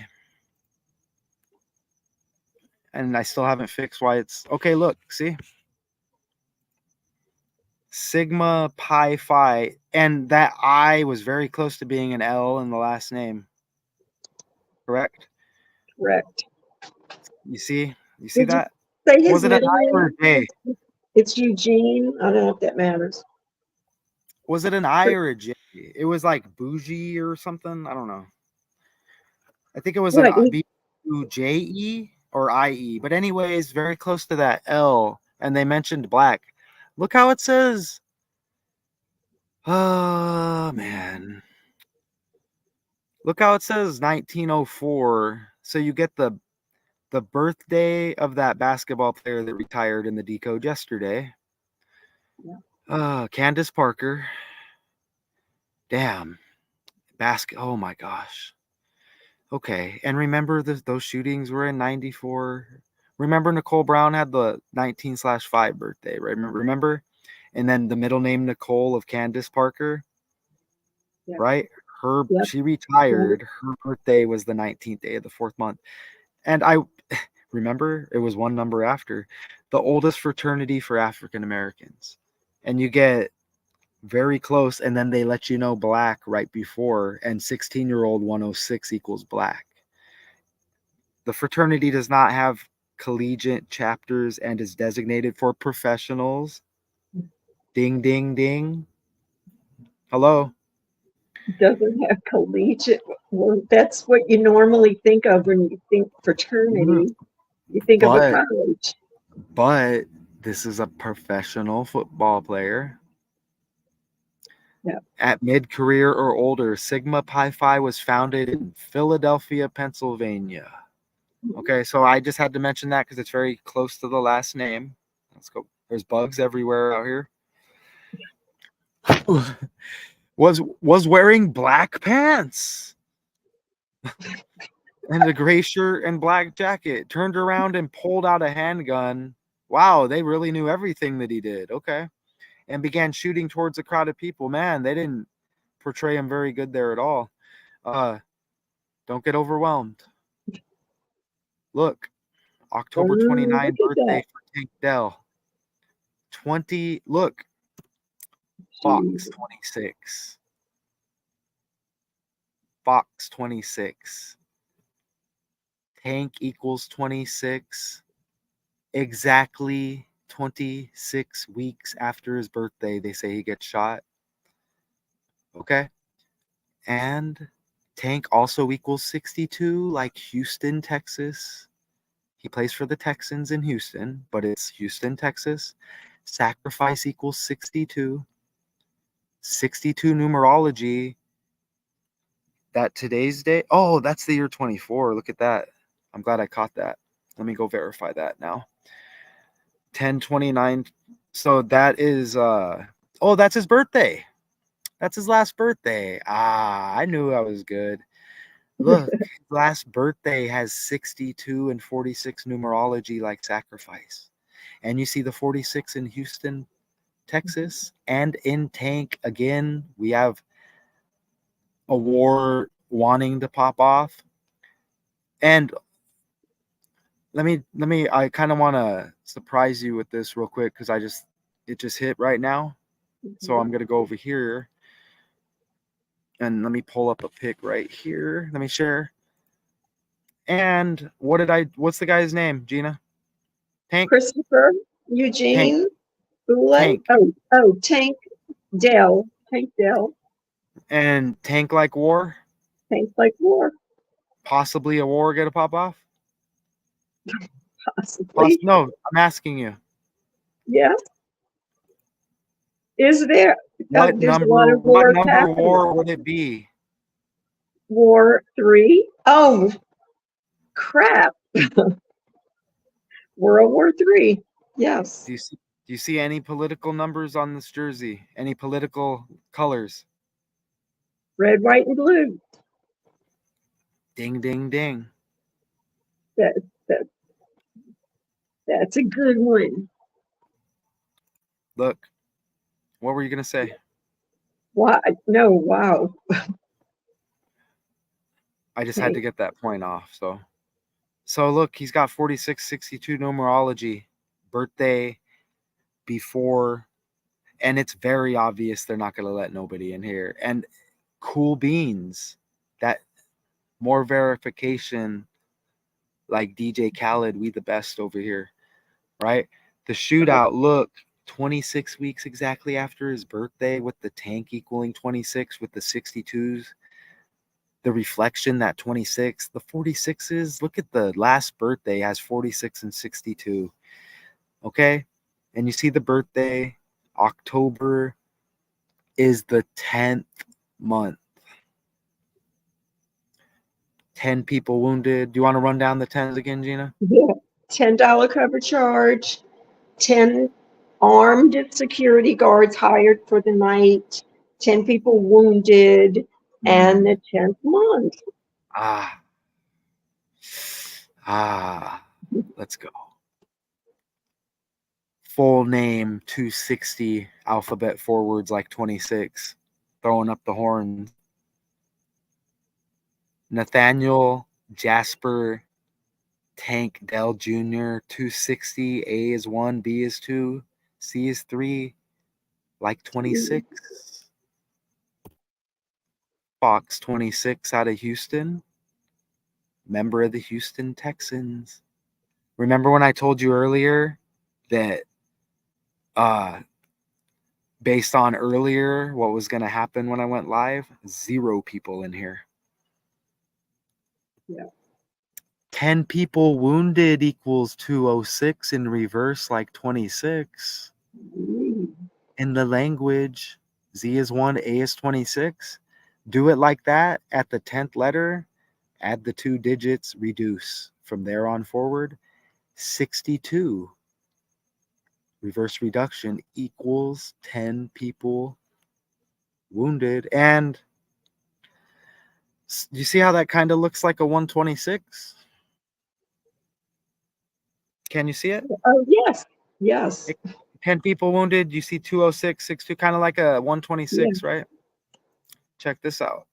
And I still haven't fixed why it's... Okay, look, see? Sigma Pi Phi, and that I was very close to being an L in the last name. Correct? Correct. You see that? Say his Was it an I or a J? It's Eugene. I don't know if that matters. Was it an I or a J? It was like bougie or something. I don't know. I think it was an B-U-J-E or I-E. But anyways, very close to that L. And they mentioned black. Look how it says... Oh, man. Look how it says 1904. So you get the birthday of that basketball player that retired in the decode yesterday. Candace Parker. Damn. Oh, my gosh. Okay. And remember, those shootings were in 94. Remember Nicole Brown had the 19/5 birthday, right? Remember? And then the middle name Nicole of Candace Parker, right? She retired. Her birthday was the 19th day of the 4th month. And I remember it was one number after the oldest fraternity for African Americans. And you get very close, and then they let you know black right before, and 16-year-old 106 equals black. The fraternity does not have collegiate chapters and is designated for professionals. Ding, ding, ding. Hello. Doesn't have collegiate. Well, that's what you normally think of when you think fraternity. You think of a college. But this is a professional football player. Yeah. At mid-career or older, Sigma Pi Phi was founded in Philadelphia, Pennsylvania. Okay, so I just had to mention that because it's very close to the last name. Let's go. There's bugs everywhere out here. Was wearing black pants and a gray shirt and black jacket. Turned around and pulled out a handgun. Wow, they really knew everything that he did. Okay. And began shooting towards a crowd of people. Man, they didn't portray him very good there at all. Don't get overwhelmed. Look, October 29th birthday for Tank Dell. Look, Fox 26. Fox 26. Tank equals 26. Exactly 26 weeks after his birthday, they say he gets shot. Okay. And Tank also equals 62, like Houston, Texas. He plays for the Texans in Houston, but it's Houston, Texas. Sacrifice equals 62. 62 numerology. That today's day. Oh, that's the year 24. Look at that. I'm glad I caught that. Let me go verify that now. 10/29. So that is oh, that's his birthday. That's his last birthday. Ah, I knew I was good. Look, his last birthday has 62 and 46 numerology like sacrifice. And you see the 46 in Houston, Texas, and in Tank again. We have a war wanting to pop off. And let me I kind of want to surprise you with this real quick because it just hit right now. So I'm going to go over here and let me pull up a pic right here. Let me share. And what's the guy's name, Gina? Tank? Christopher Eugene Boulay. Tank. Oh, Tank Dell. Tank Dell. And Tank like war? Tank like war. Possibly a war gonna pop off? Possibly. No, I'm asking you. Yes. Is there? What There's number? a lot of What wars number happening. war would it be? War 3. Oh, crap. World War 3. Yes. Do you see any political numbers on this jersey? Any political colors? Red, white, and blue. Ding, ding, ding. That's a good one. Look, what were you gonna say? Why? No, wow. I just had to get that point off. So look, he's got 46, 62 numerology, birthday before, and it's very obvious they're not gonna let nobody in here. And cool beans, that more verification, like DJ Khaled, we the best over here, right? The shootout, look, 26 weeks exactly after his birthday, with the Tank equaling 26, with the 62s, the reflection, that 26, the 46s, look at the last birthday has 46 and 62. Okay. And you see the birthday, October is the 10th month. 10 people wounded. Do you want to run down the 10s again, Gina? Yeah. $10 cover charge, 10 armed security guards hired for the night, 10 people wounded, and the 10th month. Let's go. Full name 260, alphabet forwards like 26, throwing up the horn. Nathaniel Jasper Tank Dell Jr. 260. A is 1, B is 2, C is 3, like 26. Fox 26 out of Houston, member of the Houston Texans. Remember when I told you earlier that based on earlier what was going to happen when I went live? 0 people in here. Yeah. 10 people wounded equals 206 in reverse, like 26. In the language, Z is 1, A is 26. Do it like that at the 10th letter, add the 2 digits, reduce. From there on forward, 62. Reverse reduction equals 10 people wounded. And you see how that kind of looks like a 126? Can you see it? Oh, yes. Yes. 10 people wounded. You see 206, 62, kind of like a 126, yeah. Right? Check this out.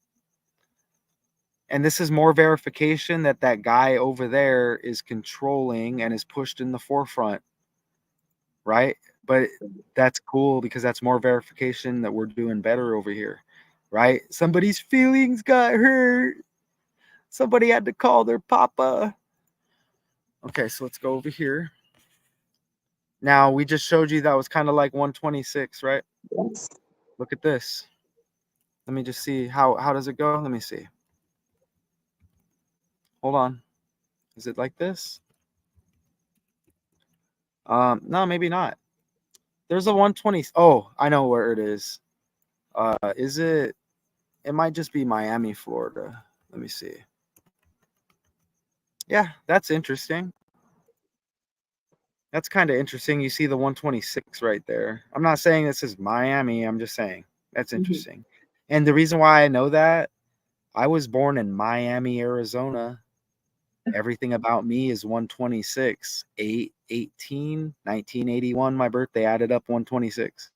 And this is more verification that that guy over there is controlling and is pushed in the forefront, right? But that's cool because that's more verification that we're doing better over here, right? Somebody's feelings got hurt. Somebody had to call their papa. Okay, so let's go over here. Now, we just showed you that was kind of like 126, right? Yes. Look at this. Let me just see. How does it go? Let me see. Hold on. Is it like this? No, maybe not. There's a 120. Oh, I know where it is. Is it? It might just be Miami, Florida. Let me see. Yeah, that's interesting. That's kind of interesting. You see the 126 right there. I'm not saying this is Miami. I'm just saying that's interesting. And the reason why I know that, I was born in Miami, Arizona. Everything about me is 126. 8/18, 1981, my birthday, added up 126.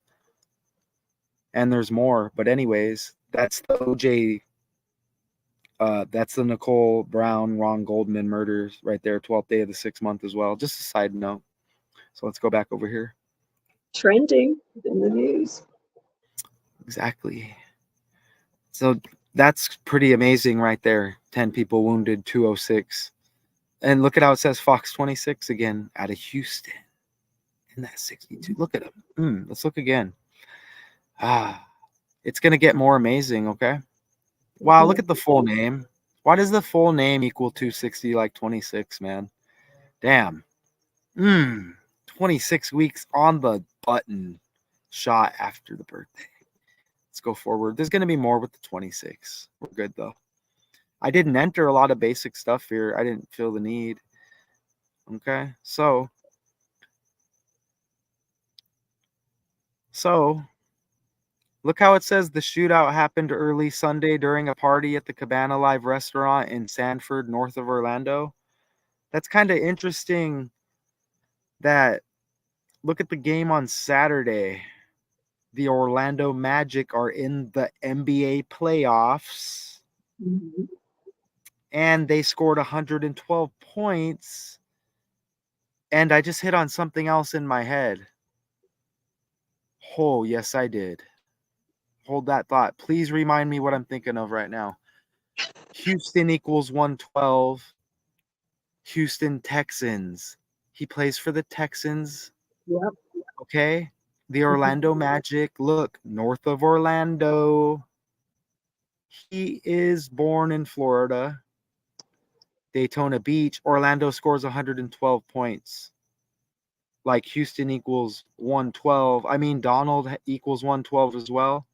And there's more. But anyways, that's the OJ, that's the Nicole Brown, Ron Goldman murders right there, 12th day of the 6th month as well. Just a side note. So let's go back over here. Trending in the news. Exactly. So that's pretty amazing right there. 10 people wounded, 206. And look at how it says Fox 26 again out of Houston. In that 62. Look at them. Let's look again. It's going to get more amazing, okay? Wow, look at the full name. Why does the full name equal 260 like 26, man? Damn. 26 weeks on the button shot after the birthday. Let's go forward. There's going to be more with the 26. We're good, though. I didn't enter a lot of basic stuff here. I didn't feel the need. Okay, so look how it says the shootout happened early Sunday during a party at the Cabana Live restaurant in Sanford, north of Orlando. That's kind of interesting that, look at the game on Saturday. The Orlando Magic are in the NBA playoffs, and they scored 112 points. And I just hit on something else in my head. Oh, yes, I did. Hold that thought. Please remind me what I'm thinking of right now. Houston equals 112. Houston Texans. He plays for the Texans. Yep. Okay. The Orlando Magic. Look, north of Orlando. He is born in Florida. Daytona Beach. Orlando scores 112 points. Like Houston equals 112. I mean, Donald equals 112 as well.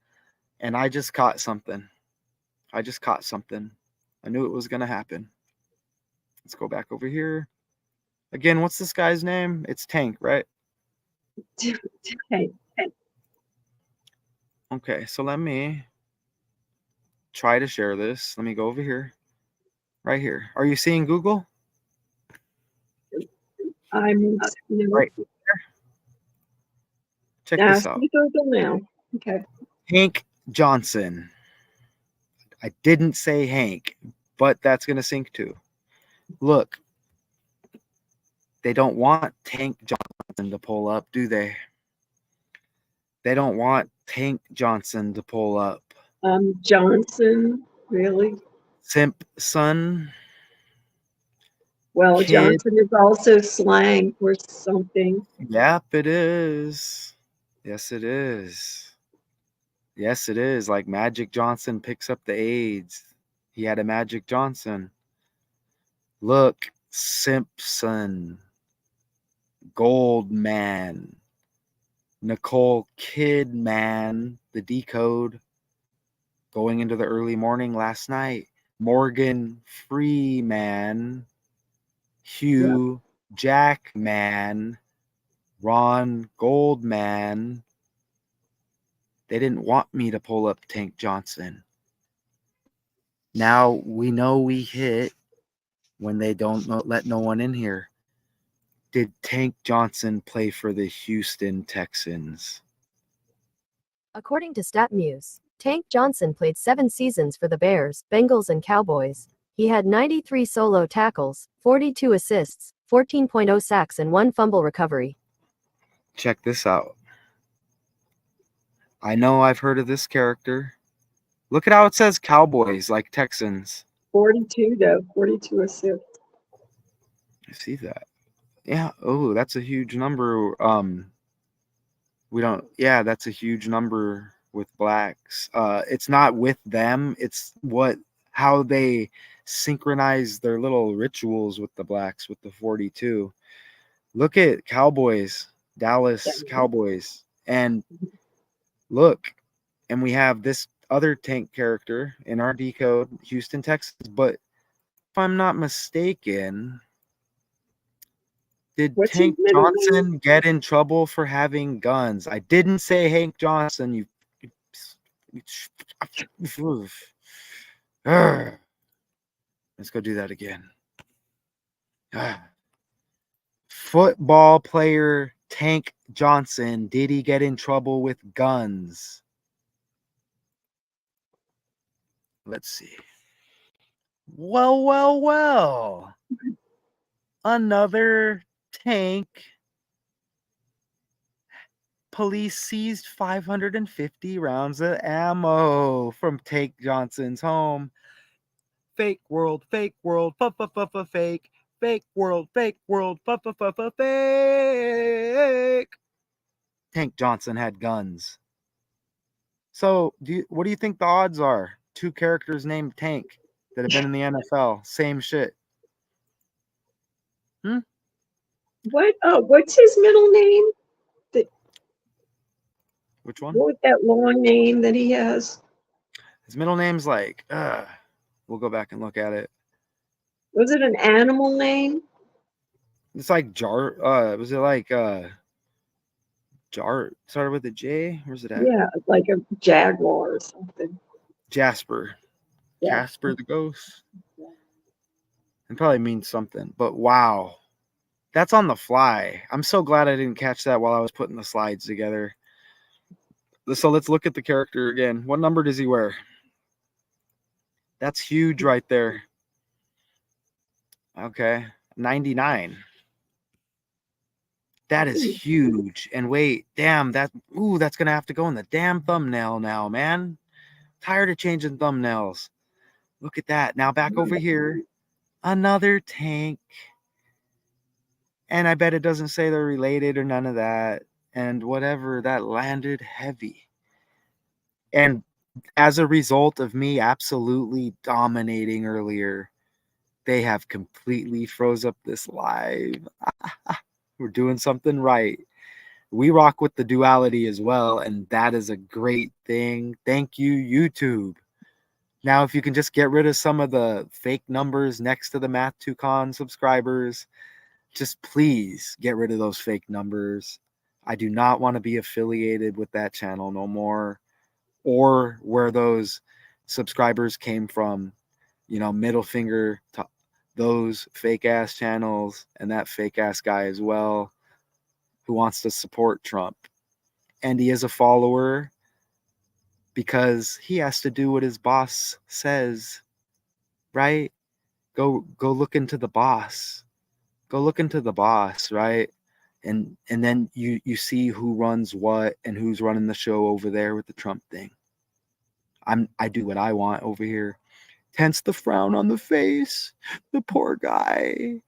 And I just caught something. I knew it was going to happen. Let's go back over here. Again, what's this guy's name? It's Tank, right? Okay, so let me try to share this. Let me go over here. Right here. Are you seeing Google? I'm right here. Check this out. Google now. Okay. Hank Johnson. I didn't say Hank, but that's going to sync too. Look, they don't want Tank Johnson to pull up, do they? They don't want Tank Johnson to pull up. Johnson, really? Simpson. Well, Kid. Johnson is also slang for something. Yep, it is. Yes, it is. Yes, it is. Like Magic Johnson picks up the AIDS. He had a Magic Johnson. Look, Simpson. Goldman. Nicole Kidman, the decode, going into the early morning last night. Morgan Freeman. Hugh Jackman. Ron Goldman. They didn't want me to pull up Tank Johnson. Now we know we hit when they don't let no one in here. Did Tank Johnson play for the Houston Texans? According to StatMuse, Tank Johnson played 7 seasons for the Bears, Bengals, and Cowboys. He had 93 solo tackles, 42 assists, 14.0 sacks, and 1 fumble recovery. Check this out. I know I've heard of this character. Look at how it says Cowboys, like Texans. 42, though. 42 assists. I see that. Yeah. Oh, that's a huge number. That's a huge number with blacks. It's not with them. It's how they synchronize their little rituals with the blacks with the 42. Look at Cowboys, Dallas Cowboys, and look, and we have this other tank character in our decode, Houston Texans. But if I'm not mistaken, did What's his Tank middle name? Johnson get in trouble for having guns? I didn't say Hank Johnson. Let's go do that again. Football player Tank Johnson, did he get in trouble with guns? Let's see. Well. Another tank. Police seized 550 rounds of ammo from Tank Johnson's home. Fake world, fake, fake. Fake world, fake, fake. Tank Johnson had guns. So, what do you think the odds are? Two characters named Tank that have been in the NFL. Same shit. What's his middle name? Which one? What was that long name that he has? His middle name's like, we'll go back and look at it. Was it an animal name? It's like was it like Jar started with a J? Where's it at? Yeah, like a jaguar or something. Jasper. Yeah. Casper the Ghost. It probably means something, but wow. That's on the fly. I'm so glad I didn't catch that while I was putting the slides together. So let's look at the character again. What number does he wear? That's huge right there. Okay. 99. That is huge. And wait, damn, that's going to have to go in the damn thumbnail now, man. Tired of changing thumbnails. Look at that. Now back over here. Another tank. And I bet it doesn't say they're related or none of that. And whatever, that landed heavy. And as a result of me absolutely dominating earlier, they have completely froze up this live. We're doing something right. We rock with the duality as well, and that is a great thing. Thank you, YouTube. Now, if you can just get rid of some of the fake numbers next to the Math2Con subscribers, just please get rid of those fake numbers. I do not want to be affiliated with that channel no more, or where those subscribers came from. Middle finger to those fake ass channels and that fake ass guy as well, who wants to support Trump. And he is a follower because he has to do what his boss says, right? Go look into the boss. Go look into the boss, right? And then you see who runs what and who's running the show over there with the Trump thing. I do what I want over here. Hence the frown on the face. The poor guy.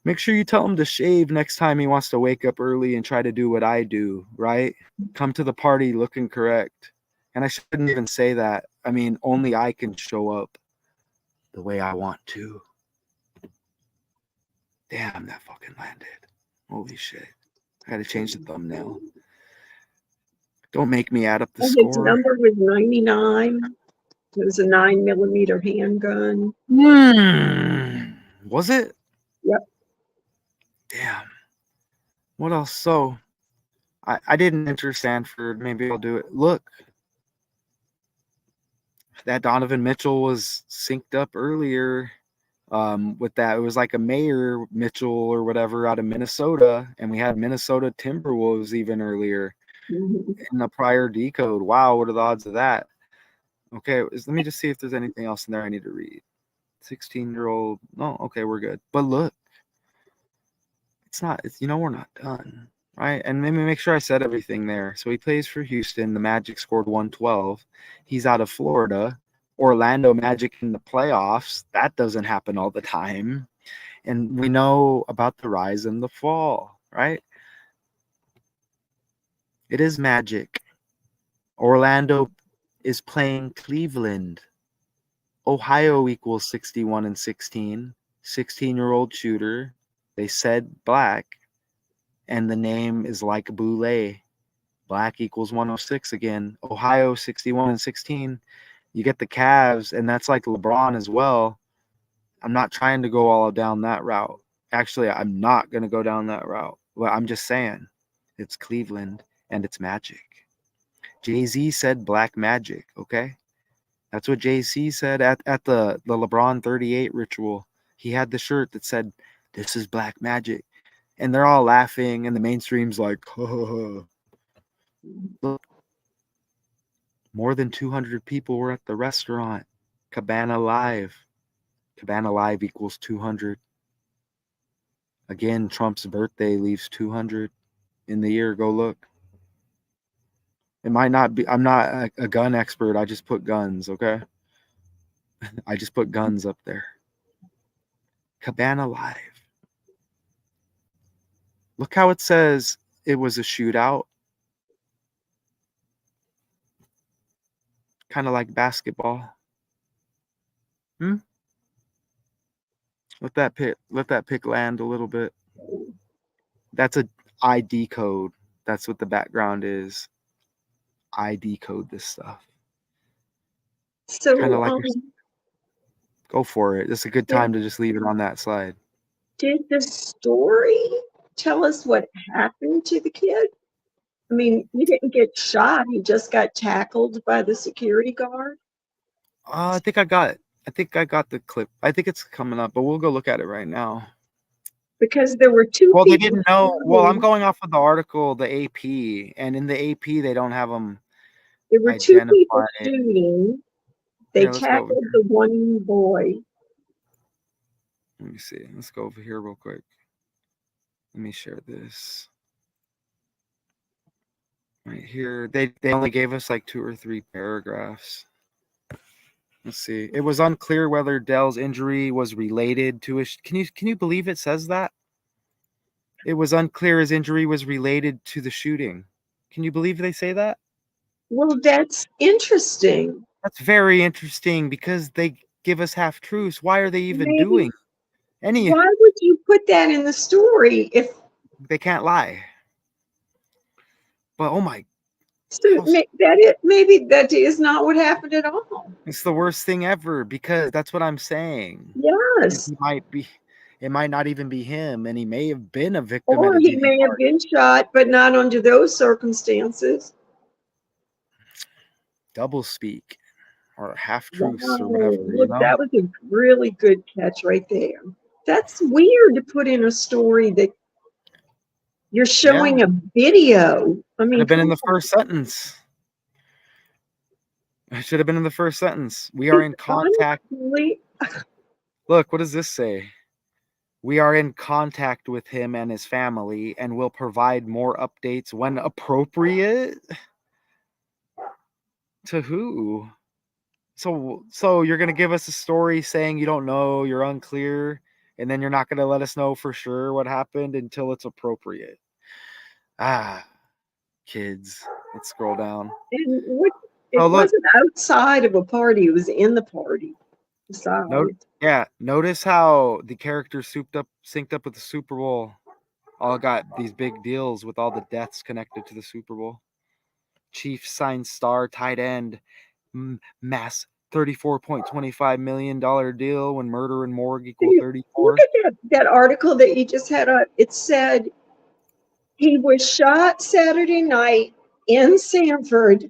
Make sure you tell him to shave next time he wants to wake up early and try to do what I do, right? Come to the party looking correct. And I shouldn't even say that. I mean, only I can show up the way I want to. Damn, that fucking landed. Holy shit. I gotta change the thumbnail. Don't make me add up the His score. number was 99. It was a 9mm handgun. Was it? Yep. Damn. What else? So, I didn't enter Sanford. Maybe I'll do it. Look. That Donovan Mitchell was synced up earlier with that. It was like a Mayor Mitchell or whatever out of Minnesota. And we had Minnesota Timberwolves even earlier in the prior decode. Wow, what are the odds of that? Okay, let me just see if there's anything else in there I need to read. 16-year-old. No, okay, we're good. But look, we're not done, right? And let me make sure I said everything there. So he plays for Houston. The Magic scored 112. He's out of Florida. Orlando Magic in the playoffs. That doesn't happen all the time. And we know about the rise and the fall, right? It is Magic. Orlando is playing Cleveland. Ohio equals 61 and 16. 16-year-old shooter. They said black, and the name is like Boulay. Black equals 106 again. Ohio 61 and 16. You get the Cavs, and that's like LeBron as well. I'm not trying to go all down that route. Actually, I'm not going to go down that route. Well, I'm just saying it's Cleveland and it's Magic. Jay-Z said Black Magic, okay? That's what Jay-Z said at the LeBron 38 ritual. He had the shirt that said, "This is Black Magic." And they're all laughing, and the mainstream's like, oh. Look, more than 200 people were at the restaurant. Cabana Live. Cabana Live equals 200. Again, Trump's birthday leaves 200 in the year. Go look. It might not be, I'm not a gun expert. I just put guns, okay? I just put guns up there. Cabana Live. Look how it says it was a shootout. Kind of like basketball. Let that pick land a little bit. That's a ID code. That's what the background is. I decode this stuff. So, Kind of like go for it. It's a good time to just leave it on that slide. did the story tell us what happened to the kid? I mean, he didn't get shot. He just got tackled by the security guard. I think I got the clip. I think it's coming up, but we'll go look at it right now. Because there were two Well, people. they didn't know. Well, I'm going off of the article, the AP, and in the AP, they don't have them. There were two people identified. shooting. They Here, let's go over tackled here. the one boy. Let me see. Let's go over here real quick. Let me share this. Right here. They only gave us like 2 or 3 paragraphs. Let's see. It was unclear whether Dell's injury was related to a. Can you believe it says that? It was unclear his injury was related to the shooting. Can you believe they say that? Well, that's interesting. That's very interesting because they give us half truths. Why are they even Maybe- doing any? Why would you put that in the story if They can't lie. But oh my, so maybe that is not what happened at all. it's the worst thing ever because that's what I'm saying. Yes. It might not even be him, and he may have been a victim Or at a he DV may have party. been shot, but not under those circumstances. Double speak or half truths Wow. or whatever. Look, that was a really good catch right there. That's weird to put in a story that you're showing a video. I Should mean, have been in the first sentence. It should have been in the first sentence. We are in contact. Look, what does this say? We are in contact with him and his family and will provide more updates when appropriate. To who? So you're going to give us a story saying you don't know, you're unclear, and then you're not going to let us know for sure what happened until it's appropriate. Kids. Let's scroll down. And it wasn't outside of a party, it was in the party. Notice how the characters synced up with the Super Bowl. All got these big deals with all the deaths connected to the Super Bowl. Chiefs signed star tight end mass $34.25 million deal when murder and morgue equal 34. Look at that article that you just had up. It said he was shot Saturday night in Sanford.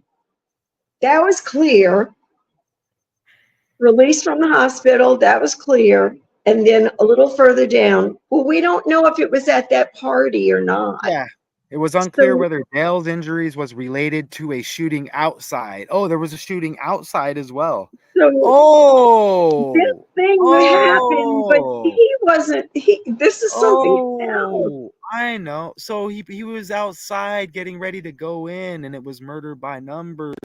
That was clear. Released from the hospital. That was clear. And then a little further down, well, we don't know if it was at that party or not. Yeah. It was unclear whether Dell's injuries was related to a shooting outside. Oh, there was a shooting outside as well. So this thing happened, but he wasn't. This is something else. I know. So he was outside getting ready to go in, and it was murder by numbers.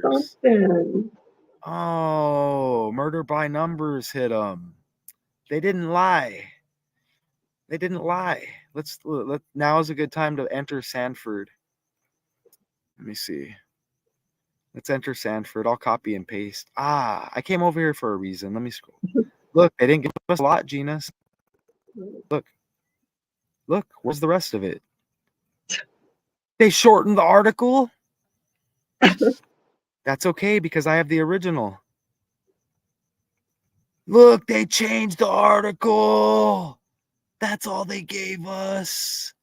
Something. Oh, murder by numbers hit him. They didn't lie. They didn't lie. Now is a good time to enter SANFORD. Let me see. Let's enter Sanford. I'll copy and paste. I came over here for a reason. Let me scroll. Look, they didn't give us a lot, Gina. Look, where's the rest of it? They shortened the article. That's okay because I have the original. Look, they changed the article. That's all they gave us.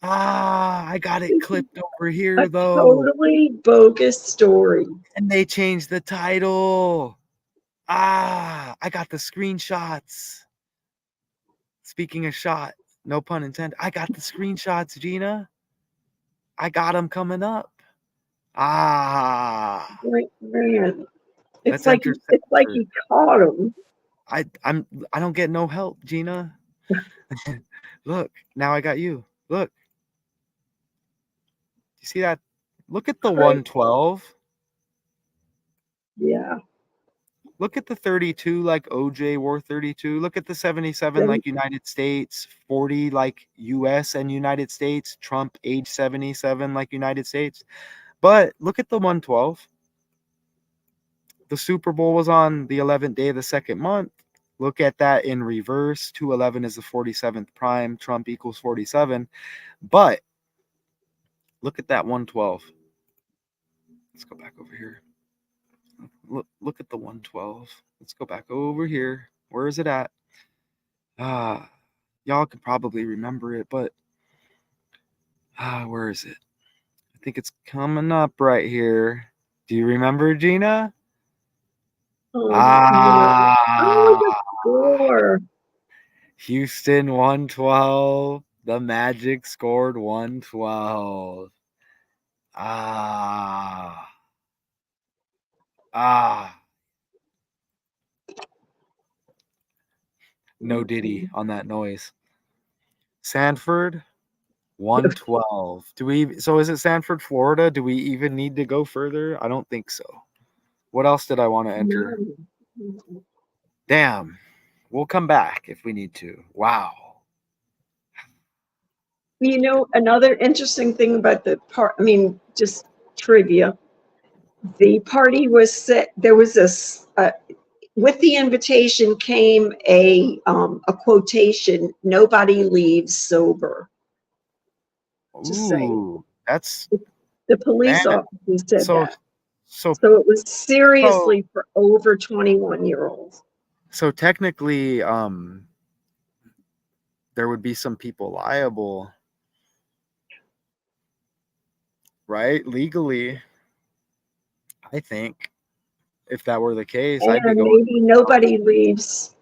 I got it clipped over here, though. Totally bogus story. And they changed the title. I got the screenshots. Speaking of shot, no pun intended. I got the screenshots, Gina. I got them coming up. Like, man, Let's it's like enter he caught him. I don't get no help, Gina. Look, now I got you. Look. You see that? Look at the 112. Yeah. Look at the 32 like OJ wore 32. Look at the 77 like United States, 40 like US and United States, Trump age 77 like United States. But look at the 112. The Super Bowl was on the 11th day of the second month. Look at that in reverse. 211 is the 47th prime. Trump equals 47. But look at that 112. Let's go back over here. Look at the 112. Let's go back over here. Where is it at? Y'all could probably remember it, but where is it? I think it's coming up right here. Do you remember, Gina? The score. Houston 112. The Magic scored 112. No Diddy on that noise. Sanford 112. So is it Sanford, Florida? Do we even need to go further? I don't think so. What else did I want to enter? No. Damn. We'll come back if we need to. Wow. You know, another interesting thing about the part, I mean, just trivia. The party was set, there was with the invitation came a quotation, "Nobody leaves sober." Just saying. Ooh, that's The police man, officer said that. So it was seriously for over 21-year-olds. So technically, there would be some people liable, right? Legally, I think, if that were the case, I'd be And going. maybe nobody leaves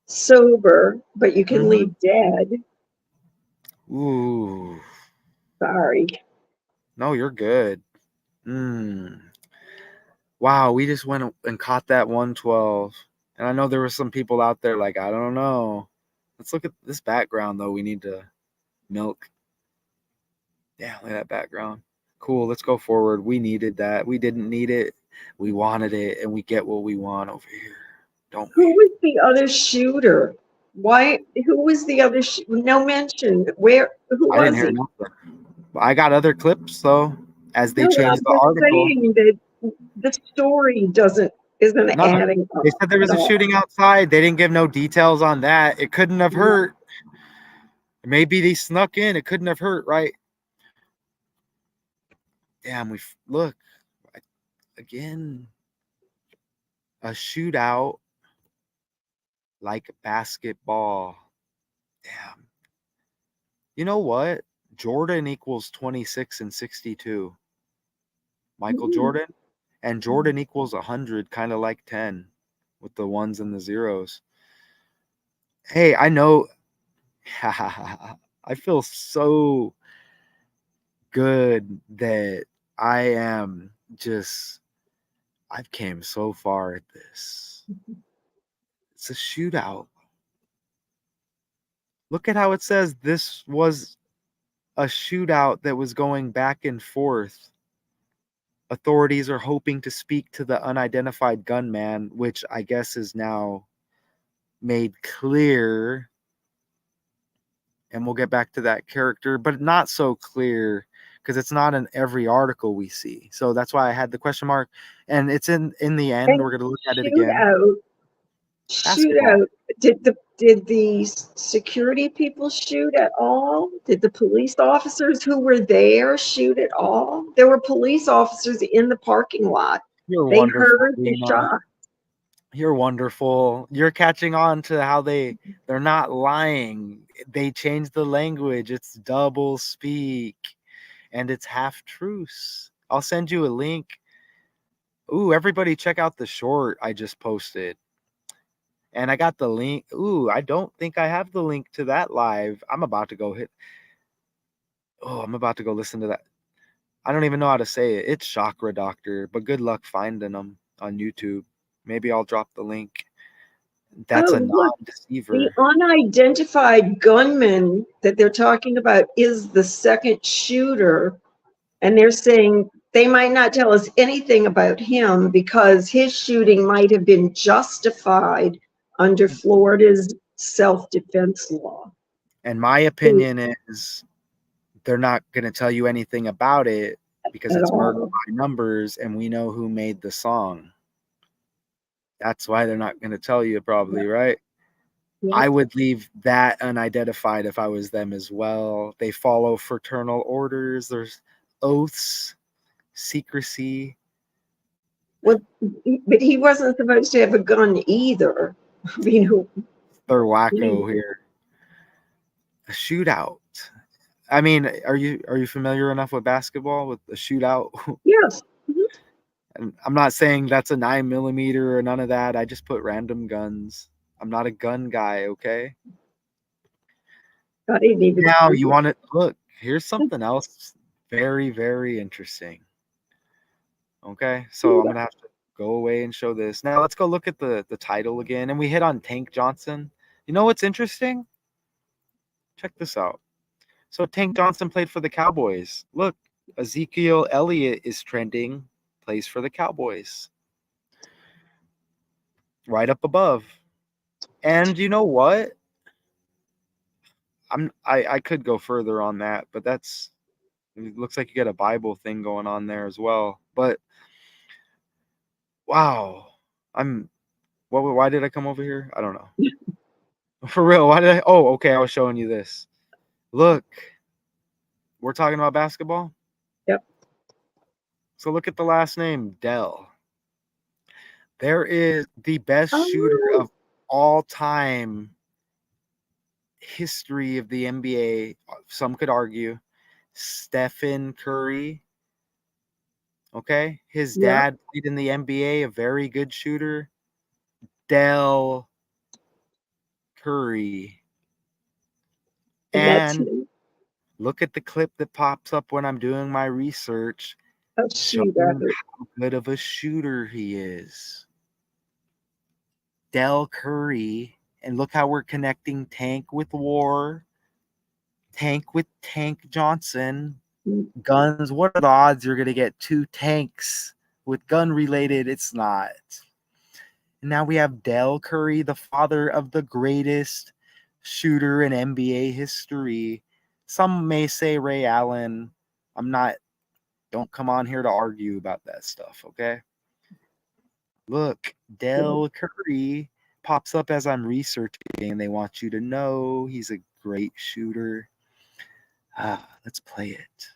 sober, but you can leave dead. Ooh. Sorry. No, you're good. Wow, we just went and caught that 112. And I know there were some people out there like, I don't know. Let's look at this background, though. We need to milk. Yeah, look at that background. Cool, let's go forward. We needed that. We didn't need it. We wanted it, and we get what we want over here. Don't we? Who was the other shooter? Who was the other no mention. Where, who I didn't was hear he? nothing. But I got other clips, though, as they No, changed I'm the just article. saying that the story isn't No, adding up. they said there was a shooting outside. They didn't give no details on that. It couldn't have hurt. Maybe they snuck in. It couldn't have hurt, right? Damn, look again. A shootout like basketball. Damn. You know what? Jordan equals 26 and 62. Michael Jordan. And Jordan equals 100, kind of like 10 with the ones and the zeros. Hey, I know. I feel so good that I've came so far at this. It's a shootout. Look at how it says this was a shootout that was going back and forth. Authorities are hoping to speak to the unidentified gunman, which I guess is now made clear. And we'll get back to that character, but not so clear because it's not in every article we see. So that's why I had the question mark. And it's in the end, And we're going to look at it again. Shootout. Did the security people shoot at all? Did the police officers who were there shoot at all? There were police officers in the parking lot. You're They wonderful, heard the Lena. shot. You're wonderful. You're catching on to how they're not lying. They changed the language. It's double speak and it's half truths. I'll send you a link. Ooh, everybody check out the short I just posted. And I got the link. Ooh, I don't think I have the link to that live. I'm about to go listen to that. I don't even know how to say it. It's Chakra Doctor, but good luck finding them on YouTube. Maybe I'll drop the link. That's a Look, non-deceiver. the unidentified gunman that they're talking about is the second shooter. And they're saying they might not tell us anything about him because his shooting might have been justified under Florida's self-defense law. And my opinion is they're not going to tell you anything about it because it's murder by numbers and we know who made the song. That's why they're not going to tell you probably, right? Yeah. I would leave that unidentified if I was them as well. They follow fraternal orders. There's oaths, secrecy. Well, but he wasn't supposed to have a gun either. I mean, they're wacko here. A shootout. I mean, are you familiar enough with basketball with a shootout? Yes. And I'm not saying that's a 9mm or none of that. I just put random guns. I'm not a gun guy, okay? Now you want to look. Here's something else very, very interesting. Okay, so I'm gonna have to go away and show this. Now let's go look at the title again. And we hit on Tank Johnson. You know what's interesting? Check this out. So Tank Johnson played for the Cowboys. Look, Ezekiel Elliott is trending, plays for the Cowboys. Right up above. And you know what? I could go further on that, but it looks like you got a Bible thing going on there as well. But wow. Why did I come over here? I don't know. For real, why did I? Oh, okay, I was showing you this. Look. We're talking about basketball? Yep. So look at the last name, Dell. There is the best shooter of all time history of the NBA. Some could argue Stephen Curry. Okay. His dad played in the NBA, a very good shooter. Dell Curry. And look at the clip that pops up when I'm doing my research. Showing how good of a shooter he is. Dell Curry. And look how we're connecting Tank with War. Tank with Tank Johnson. Guns. What are the odds you're going to get two tanks with gun related? It's not. And now we have Dell Curry, the father of the greatest shooter in NBA history. Some may say Ray Allen. Don't come on here to argue about that stuff, okay? Look, Dell Curry pops up as I'm researching, and they want you to know he's a great shooter. Let's play it.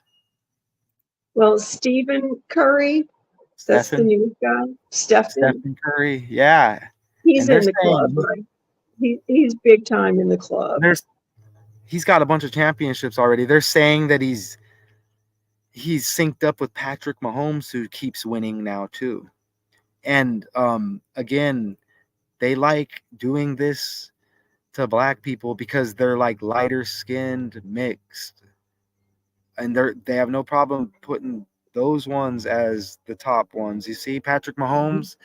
Well, Stephen Curry, that's the new guy. Stephen Curry, yeah. He's in the club, right? He's big time in the club. He's got a bunch of championships already. They're saying that he's synced up with Patrick Mahomes, who keeps winning now too. And again, they like doing this to black people because they're like lighter skinned, mixed, and they have no problem putting those ones as the top ones. You see, Patrick Mahomes,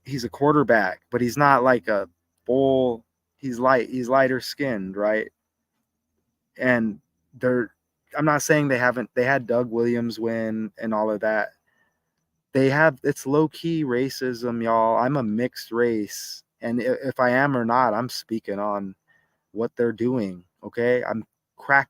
he's a quarterback, but he's not like a bull. He's lighter skinned, right? And I'm not saying they had Doug Williams win and all of that. It's low-key racism, y'all. I'm a mixed race. And if I am or not, I'm speaking on what they're doing, okay? I'm crack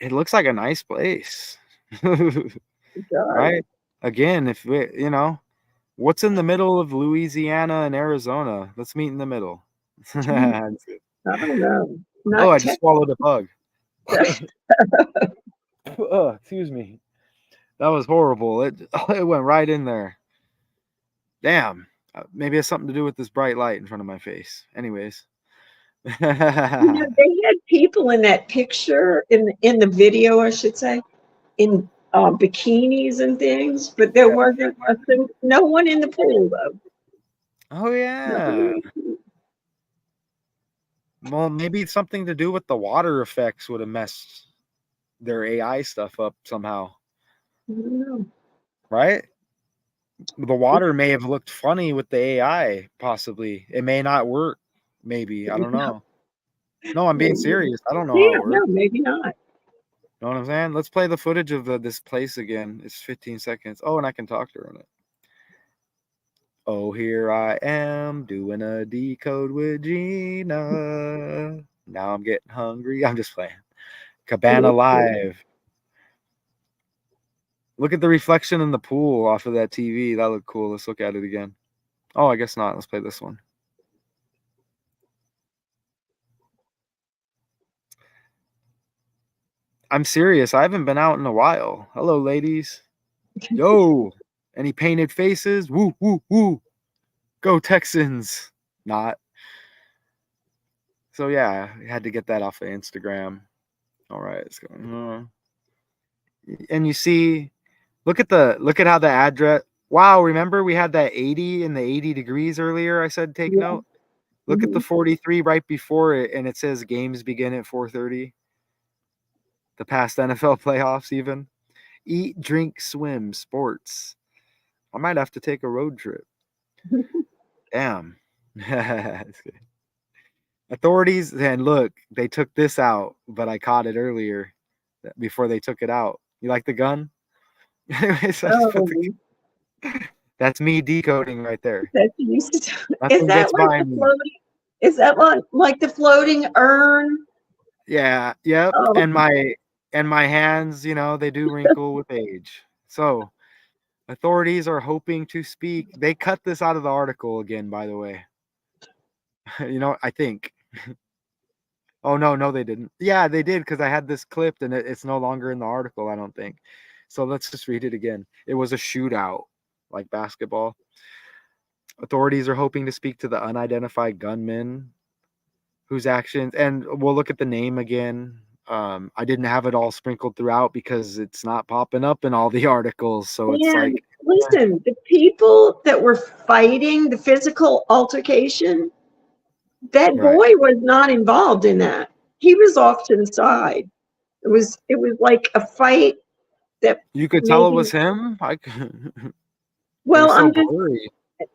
it looks like a nice place. It does. Right? Again, if we, what's in the middle of Louisiana and Arizona? Let's meet in the middle. I don't know. Oh, Not I just swallowed a bug. Oh, excuse me. That was horrible. It went right in there. Damn. Maybe it has something to do with this bright light in front of my face. Anyways. They had people in that picture, in the video, I should say, in bikinis and things, but there wasn't no one in the pool though. Oh yeah. Well, maybe it's something to do with the water effects would have messed their AI stuff up somehow. I don't know. Right? The water may have looked funny with the AI, possibly. It may not work. Maybe. I don't know. No, I'm being serious. I don't know how Yeah, it no, works. maybe not. Know what I'm saying? Let's play the footage of this place again. It's 15 seconds. Oh, and I can talk to her in it. Oh, here I am doing a decode with Gina. Now I'm getting hungry. I'm just playing. Cabana Live. Look at the reflection in the pool off of that TV. That looked cool. Let's look at it again. Oh, I guess not. Let's play this one. I'm serious. I haven't been out in a while. Hello, ladies. Yo. Any painted faces? Woo, woo, woo. Go Texans. Not. So, yeah, I had to get that off of Instagram. All right. Let's go. And you see, look at how the address. Wow, remember we had that 80 and the 80 degrees earlier? I said take note. Look at the 43 right before it, and it says games begin at 4:30. The past NFL playoffs, even. Eat, drink, swim, sports. I might have to take a road trip. Damn. Authorities, and look, they took this out, but I caught it earlier before they took it out. You like the gun? That's me decoding right there. Is Nothing that gets like by the me. floating? Is that like the floating urn? Yeah, yep. Oh. And my hands, they do wrinkle with age. So authorities are hoping to speak. They cut this out of the article again, by the way. I think. Oh no, they didn't. Yeah, they did, because I had this clipped and it's no longer in the article, I don't think. So let's just read it again. It was a shootout, like basketball. Authorities are hoping to speak to the unidentified gunman whose actions, and we'll look at the name again. I didn't have it all sprinkled throughout because it's not popping up in all the articles. So it's like, listen, the people that were fighting the physical altercation, that boy was not involved in that. He was off to the side. It was like a fight that you could tell it was him. Well, I'm just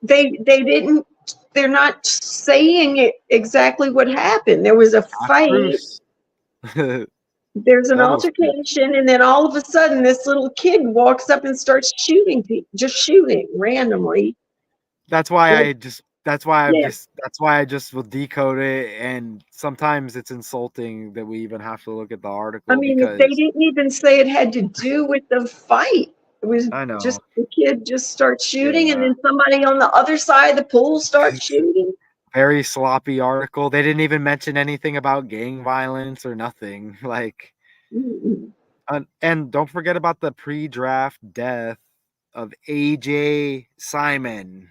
they didn't. They're not saying it exactly what happened. There was a fight. There's an altercation, and then all of a sudden, this little kid walks up and starts shooting people, just shooting randomly. That's why I just will decode it, and sometimes it's insulting that we even have to look at the article. I mean, because they didn't even say it had to do with the fight. It was just the kid just starts shooting, and then somebody on the other side of the pool starts shooting. Very sloppy article. They didn't even mention anything about gang violence or nothing. Like, and don't forget about the pre-draft death of AJ Simon,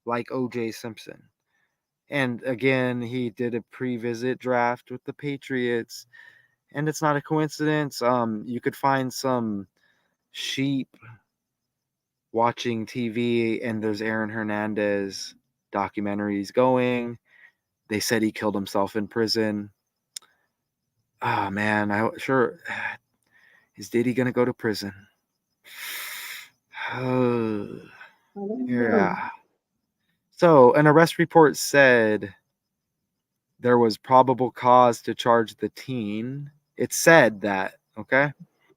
like OJ Simpson. And again, he did a pre-visit draft with the Patriots, and it's not a coincidence. You could find some sheep watching TV, and there's Aaron Hernandez documentaries going. They said he killed himself in prison. Oh man, is Diddy gonna go to prison? Yeah. So an arrest report said there was probable cause to charge the teen. It said that, okay?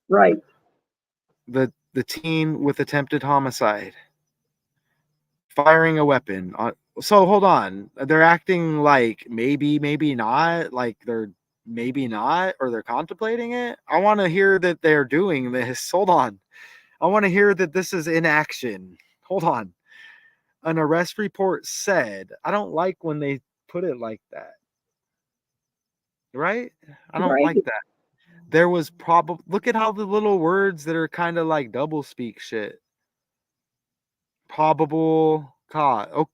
Right. The teen with attempted homicide, firing a weapon. So hold on, they're acting like maybe not, like they're maybe not, or they're contemplating it. I want to hear that they're doing this. Hold on. I want to hear that this is in action. Hold on. An arrest report said, I don't like when they put it like that. Right? I don't Right. like that. There was probably, look at how the little words that are kind of like double speak shit. Probable cause. Oh,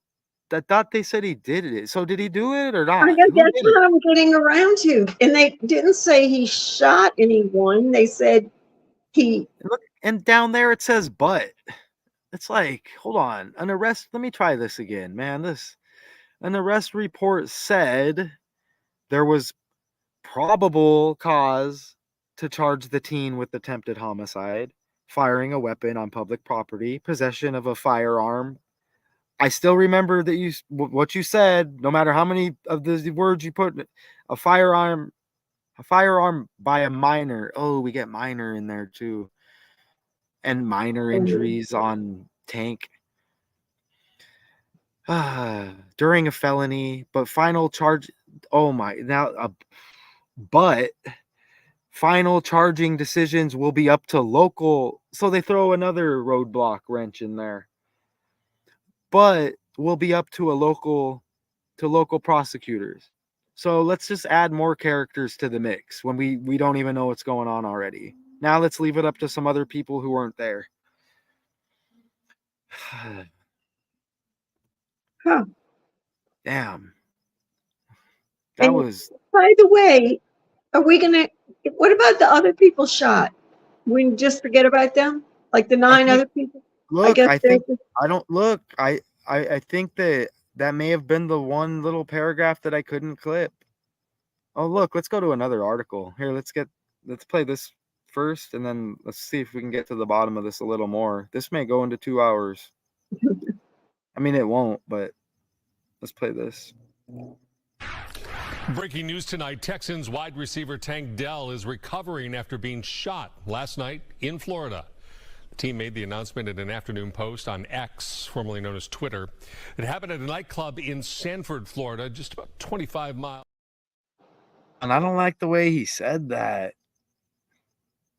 I thought they said he did it. So did he do it or not? I guess Who that's did it? what I'm getting around to. And they didn't say he shot anyone. They said he. Look, and down there it says but. It's like, hold on. An arrest. Let me try this again, man. An arrest report said there was probable cause to charge the teen with attempted homicide, firing a weapon on public property, possession of a firearm. I still remember that what you said, no matter how many of the words you put, a firearm by a minor. Oh, we get minor in there too. And minor injuries on Tank. During a felony, but final charge. Oh my, but final charging decisions will be up to local. So they throw another roadblock wrench in there. But will be up to local prosecutors. So let's just add more characters to the mix when we don't even know what's going on already. Now let's leave it up to some other people who weren't there. Huh. Damn. That And was. by the way, are we gonna? What about the other people shot? We just forget about them, like the 9 other people. Look, guess I they're think I don't look. I think that may have been the one little paragraph that I couldn't clip. Oh, look, let's go to another article. Here, let's play this first, and then let's see if we can get to the bottom of this a little more. This may go into 2 hours. I mean, it won't, but let's play this. Breaking news tonight, Texans wide receiver Tank Dell is recovering after being shot last night in Florida. The team made the announcement in an afternoon post on X, formerly known as Twitter. It happened at a nightclub in Sanford, Florida, just about 25 miles. And I don't like the way he said that.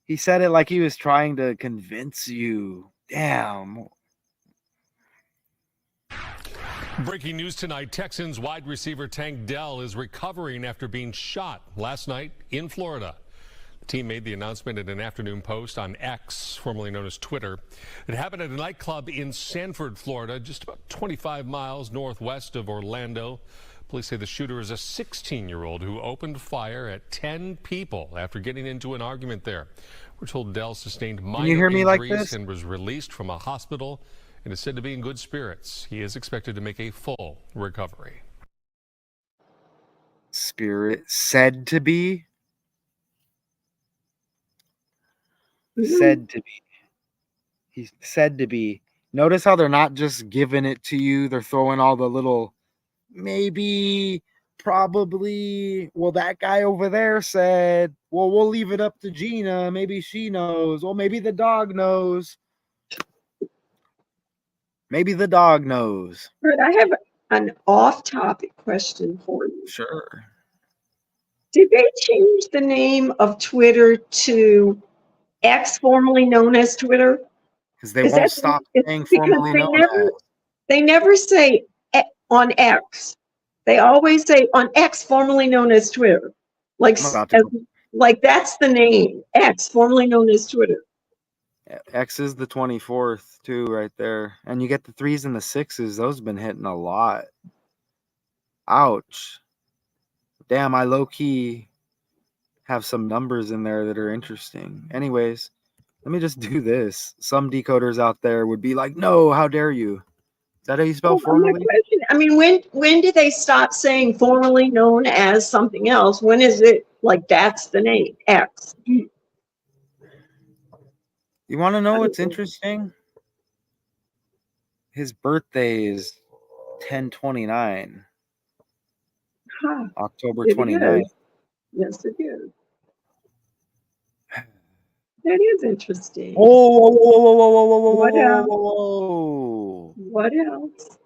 He said it like he was trying to convince you. Damn. Breaking news tonight, Texans wide receiver Tank Dell is recovering after being shot last night in Florida. The team made the announcement in an afternoon post on X, formerly known as Twitter. It happened at a nightclub in Sanford, Florida, just about 25 miles northwest of Orlando. Police say the shooter is a 16-year-old who opened fire at 10 people after getting into an argument there. We're told Dell sustained minor injuries and was released from a hospital and is said to be in good spirits. He is expected to make a full recovery. Said to be? Said to be. He's said to be. Notice how they're not just giving it to you. They're throwing all the little maybe, probably. Well, that guy over there said, well, we'll leave it up to Gina. Maybe she knows. Well, maybe the dog knows. Maybe the dog knows. But I have an off-topic question for you. Sure. Did they change the name of Twitter to X, formerly known as Twitter? Because they won't stop saying formerly known as. They never say on X. They always say on X, formerly known as Twitter. Like that's the name, X, formerly known as Twitter. X is the 24th too, right there. And you get the 3s and the 6s. Those have been hitting a lot. Ouch. Damn, I low-key have some numbers in there that are interesting. Anyways, let me just do this. Some decoders out there would be like, no, how dare you? Is that how you spell formerly? I mean, when did they stop saying formerly known as something else? When is it like that's the name, X? You want to know what's interesting? His birthday is 10/29. Huh. October 29th. Yes, it is. That is interesting. Whoa. What else? What else?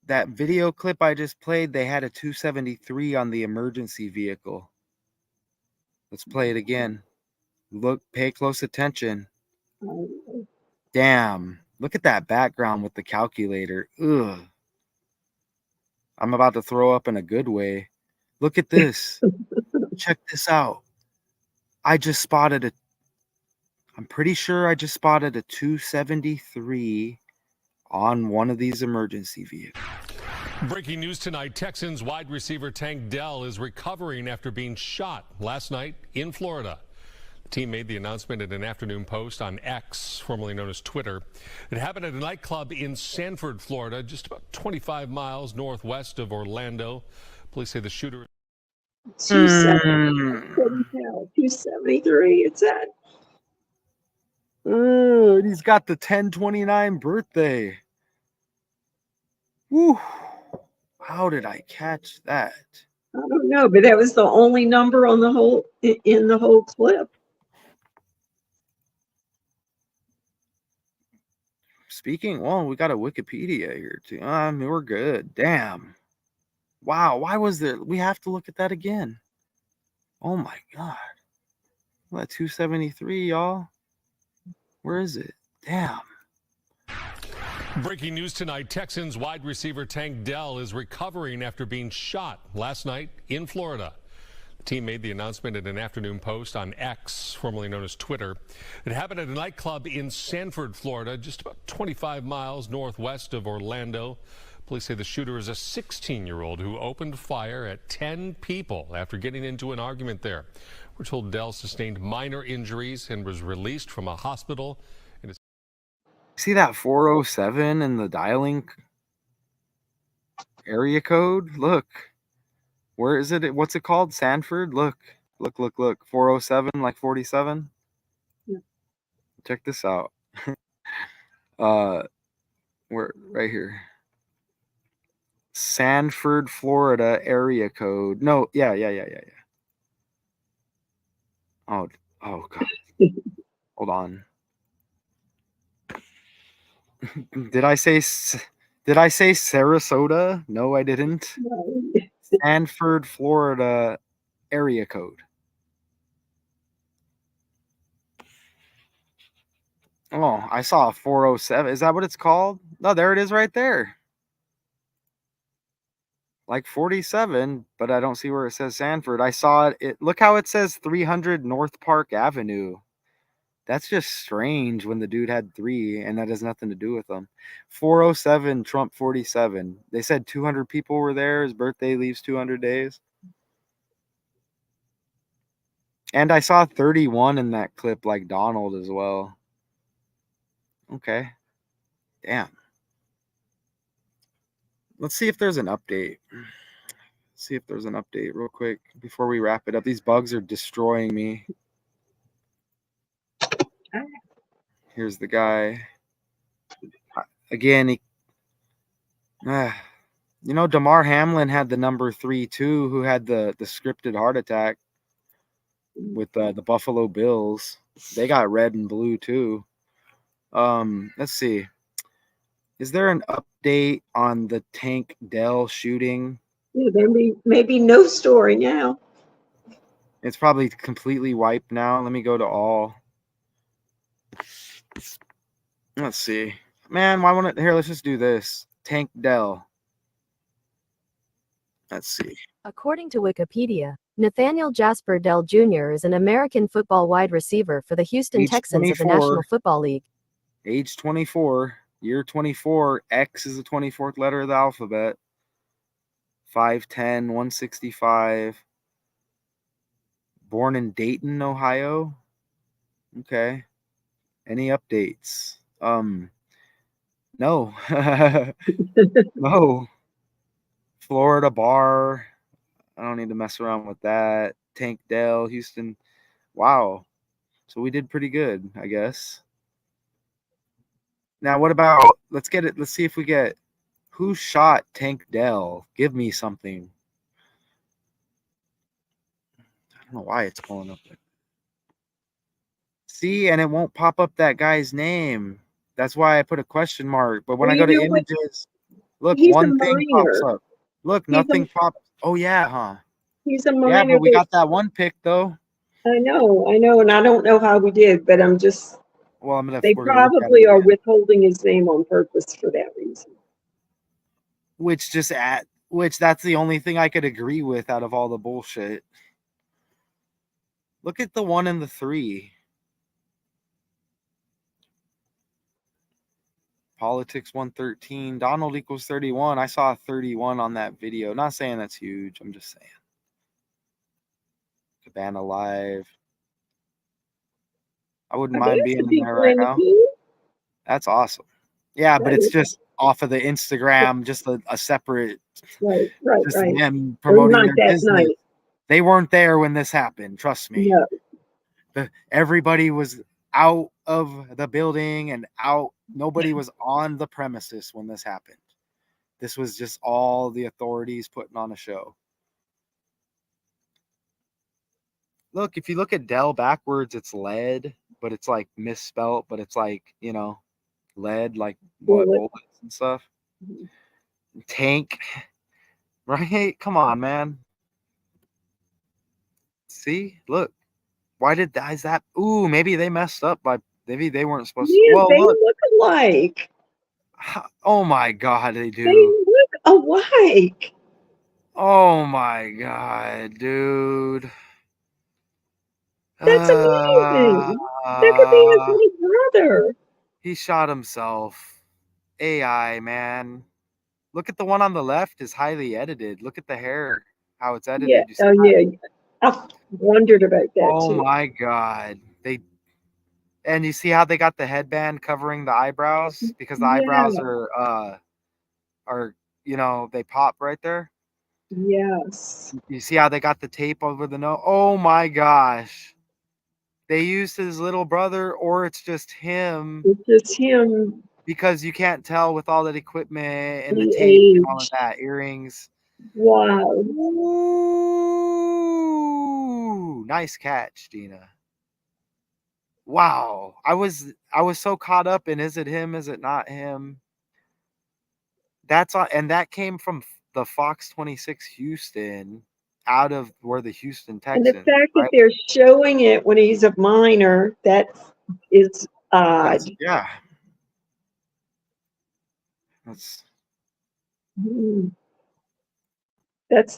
that video clip I just played, they had a 273 on the emergency vehicle. Let's play it again. Look, pay close attention. Damn. Look at that background with the calculator. Ugh. I'm about to throw up in a good way. Look at this. Check this out. I'm pretty sure I just spotted a 273 on one of these emergency vehicles. Breaking news tonight, Texans wide receiver Tank Dell is recovering after being shot last night in Florida. The team made the announcement in an afternoon post on X, formerly known as Twitter. It happened at a nightclub in SANFORD, Florida, just about 25 miles northwest of Orlando. Police say the shooter... 273, it's at. He's got the 1029 birthday. Woo. How did I catch that? I don't know, but that was the only number on the whole in the whole clip. Speaking, well, we got a Wikipedia here too. We're good. Damn. Wow. Why was there? We have to look at that again. Oh my God. That 273, y'all. Where is it? Damn. Breaking news tonight, Texans wide receiver Tank Dell is recovering after being shot last night in Florida. The team made the announcement in an afternoon post on X, formerly known as Twitter. It happened at a nightclub in SANFORD, Florida, just about 25 miles northwest of Orlando. Police say the shooter is a 16-year-old who opened fire at 10 people after getting into an argument there. We're told Dell sustained minor injuries and was released from a hospital. See that 407 in the dialing area code? Look. Where is it? What's it called? Sanford? Look. 407, like 47. Yeah. Check this out. Where right here. Sanford, Florida area code. No, yeah. Oh God. Hold on. Did I say Sarasota? No, I didn't. No. Sanford, Florida area code. Oh, I saw a 407. Is that what it's called? No, there it is right there. Like 47, but I don't see where it says Sanford. I saw it. Look how it says 300 North Park Avenue. That's just strange when the dude had 3 and that has nothing to do with them. 407 Trump 47. They said 200 people were there. His birthday leaves 200 days. And I saw 31 in that clip like Donald as well. Okay. Damn. Let's see if there's an update. See if there's an update real quick before we wrap it up. These bugs are destroying me. Here's the guy. Again, Damar Hamlin had the number 3 too, who had the scripted heart attack with the Buffalo Bills. They got red and blue too. Let's see. Is there an update on the Tank Dell shooting? Yeah, there may be no story now. It's probably completely wiped now. Let me go to all. Let's see. Man, why won't it? Here, let's just do this. Tank Dell. Let's see. According to Wikipedia, Nathaniel Jasper Dell Jr. is an American football wide receiver for the Houston Age Texans of the 24. National Football League. Age 24. Year 24. X is the 24th letter of the alphabet. 5'10", 165. Born in Dayton, Ohio. Okay. Any updates? No. No. Florida bar. I don't need to mess around with that. Tank Dell, Houston. Wow. So we did pretty good, I guess. Now, what about, let's see if we get, who shot Tank Dell? Give me something. I don't know why it's pulling up. See, and it won't pop up that guy's name. That's why I put a question mark. But when I go to images, Look, He's a one thing pops minor. up. Look, He's a- nothing pops. Oh yeah, huh? He's a Yeah, minor. but we got that one pick though. I know, and I don't know how we did, but I'm just, Well, they we're gonna look at probably it are again. withholding his name on purpose for that reason. Which that's the only thing I could agree with out of all the bullshit. Look at the 1 and the 3. Politics 113. Donald equals 31. I saw a 31 on that video. Not saying that's huge. I'm just saying. Cabana Live. I wouldn't mind There's being the in there people right in the now. queue. That's awesome. Yeah, but That it's is- just off of the Instagram, just a separate, Right, just right. them Or promoting not their that business. night. They weren't there when this happened. Trust me. No. Everybody was out of the building and out. Nobody was on the premises when this happened. This was just all the authorities putting on a show. Look, if you look at Dell backwards, it's lead, but it's like misspelt, but it's like, lead, like what, bullets and stuff. Tank, right? Come on, man. See, look. Why did is that? Ooh, maybe they messed up by. Maybe they weren't supposed to. Yeah, Well, they look. look alike. Oh my God, they They do. look alike. Oh my God, dude. That's amazing. That could be his little brother. He shot himself. AI, man. Look at the one on the left is highly edited. Look at the hair, how it's edited. Yeah. You see Oh, that? yeah. I've wondered about that Oh too. my God. And you see how they got the headband covering the eyebrows because the eyebrows are they pop right there. Yes. You see how they got the tape over the nose? Oh my gosh. They used his little brother, or it's just him, It's just him. because you can't tell with all that equipment and the The tape and all of age. that, earrings. Wow. Ooh, nice catch, Gina. Wow. I was so caught up in, is it him? Is it not him? And that came from the Fox 26 Houston, out of where the Houston And the Texans, fact that right? they're showing it when he's a minor, that is odd. Yeah. That's That's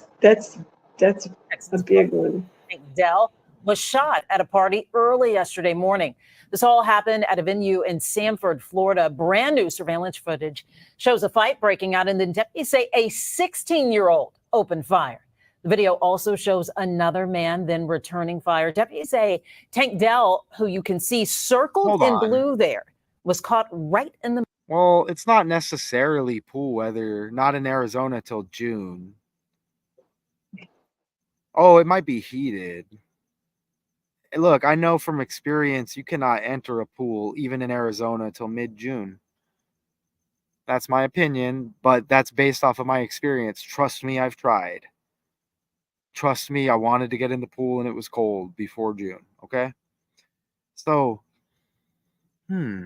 a big one. Tank Dell was shot at a party early yesterday morning. This all happened at a venue in Sanford, Florida. Brand new surveillance footage shows a fight breaking out, and then deputies say a 16-year-old opened fire. The video also shows another man then returning fire. Deputies say Tank Dell, who you can see circled in blue there, was caught right in the. Well, it's not necessarily pool weather, not in Arizona till June. Oh, it might be heated. Look, I know from experience you cannot enter a pool even in Arizona till mid-June. That's my opinion, but that's based off of my experience. Trust me, I've tried. Trust me, I wanted to get in the pool and it was cold before June, okay? So, damn.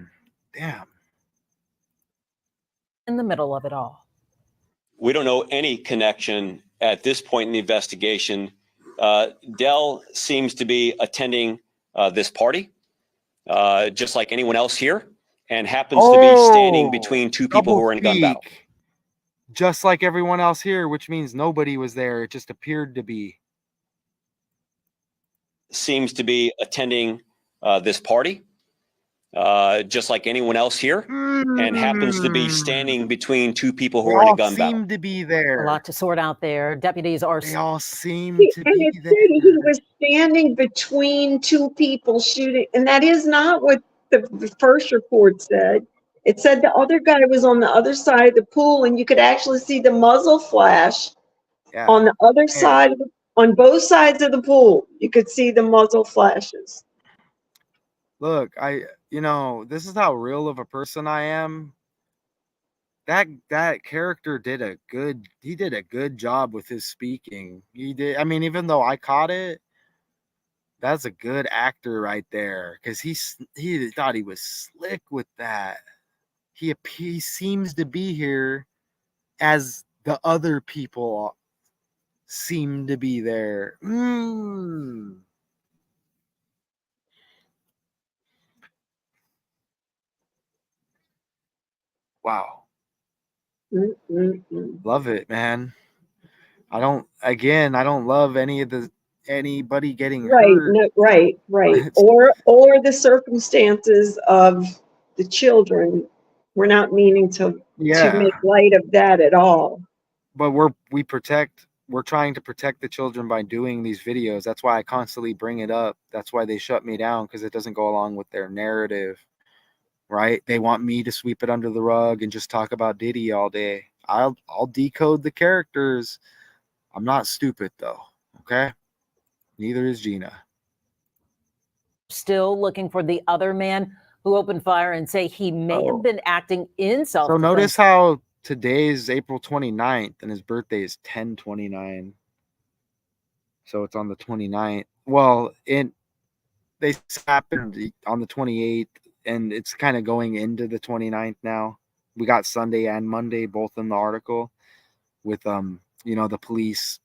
In the middle of it all. We don't know any connection at this point in the investigation. Dell seems to be attending this party, just like anyone else here, and happens to be standing between two people who are in a gun battle. Just like everyone else here, which means nobody was there. It just appeared to be. Seems to be attending this party, just like anyone else here, and happens to be standing between two people who are in a gun battle. Seem to be there. A lot to sort out there. Deputies are. They all seem to And be it there. said he was standing between two people shooting, and that is not what the first report said. It said the other guy was on the other side of the pool, and you could actually see the muzzle flash on the other side, on both sides of the pool. You could see the muzzle flashes. Look, this is how real of a person I am. That character did a good job with his speaking. He did. I mean, even though I caught it, that's a good actor right there, because he thought he was slick with that. He seems to be here as the other people seem to be there. Wow. Love it, man. I don't love anybody getting Right, hurt. no, right. It's- Or the circumstances of the children. We're not meaning to yeah, make light of that at all. but we're trying to protect the children by doing these videos. That's why I constantly bring it up. That's why they shut me down, because it doesn't go along with their narrative, right? They want me to sweep it under the rug and just talk about Diddy all day. I'll decode the characters. I'm not stupid though, okay? Neither is Gina. Still looking for the other man who opened fire and say he may have been acting in So self-defense. notice how today is April 29th and his birthday is 10/29. So it's on the 29th. Well, they happened on the 28th, and it's kind of going into the 29th now. We got Sunday and Monday both in the article with the police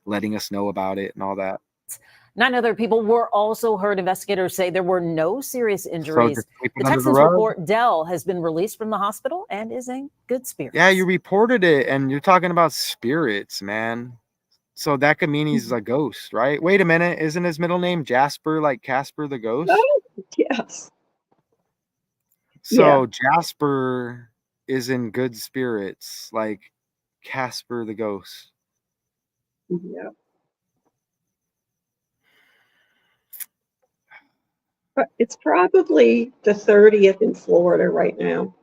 letting us know about it and all that. 9 other people were also hurt. Investigators say there were no serious injuries. just sweep it The under the Texans rug? report Dell has been released from the hospital and is in good spirits. Yeah, you reported it, and you're talking about spirits, man. So that could mean he's a ghost, right? Wait a minute, isn't his middle name Jasper, like Casper the Ghost? Oh, yes. So Jasper is in good spirits, like Casper the Ghost. Yeah. But it's probably the 30th in Florida right now,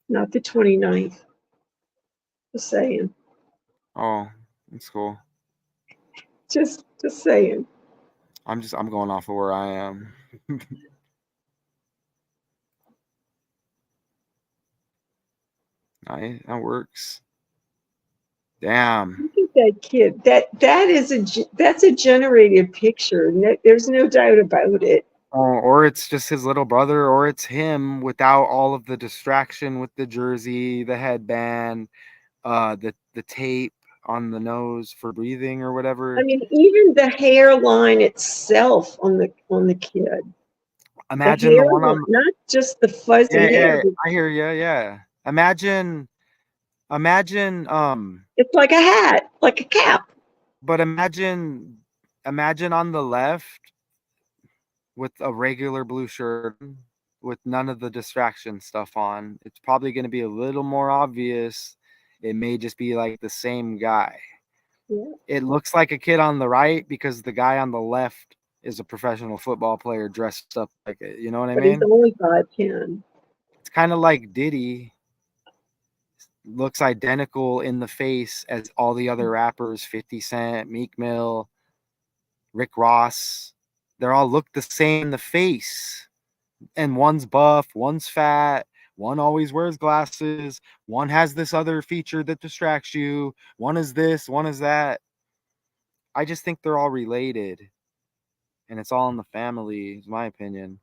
not the 29th. Just saying. Oh, that's cool. Just saying. I'm going off of where I am. That works. Damn. Look at that kid. That's a generated picture. There's no doubt about it. Or it's just his little brother, or it's him without all of the distraction with the jersey, the headband, the tape on the nose for breathing or whatever. I mean, even the hairline itself on the kid. Imagine the one on not just the fuzzy hair. I hear you. Yeah. Imagine It's like a hat, like a cap. but imagine on the left with a regular blue shirt with none of the distraction stuff on. It's probably going to be a little more obvious. It may just be like the same guy. Yeah. It looks like a kid on the right because the guy on the left is a professional football player dressed up like it. You know what I mean? But he's only 5'10". It's kind of like Diddy. Looks identical in the face as all the other rappers, 50 Cent, Meek Mill, Rick Ross. They all look the same in the face. And one's buff, one's fat, one always wears glasses, one has this other feature that distracts you, one is this, one is that. I just think they're all related. And it's all in the family, is my opinion.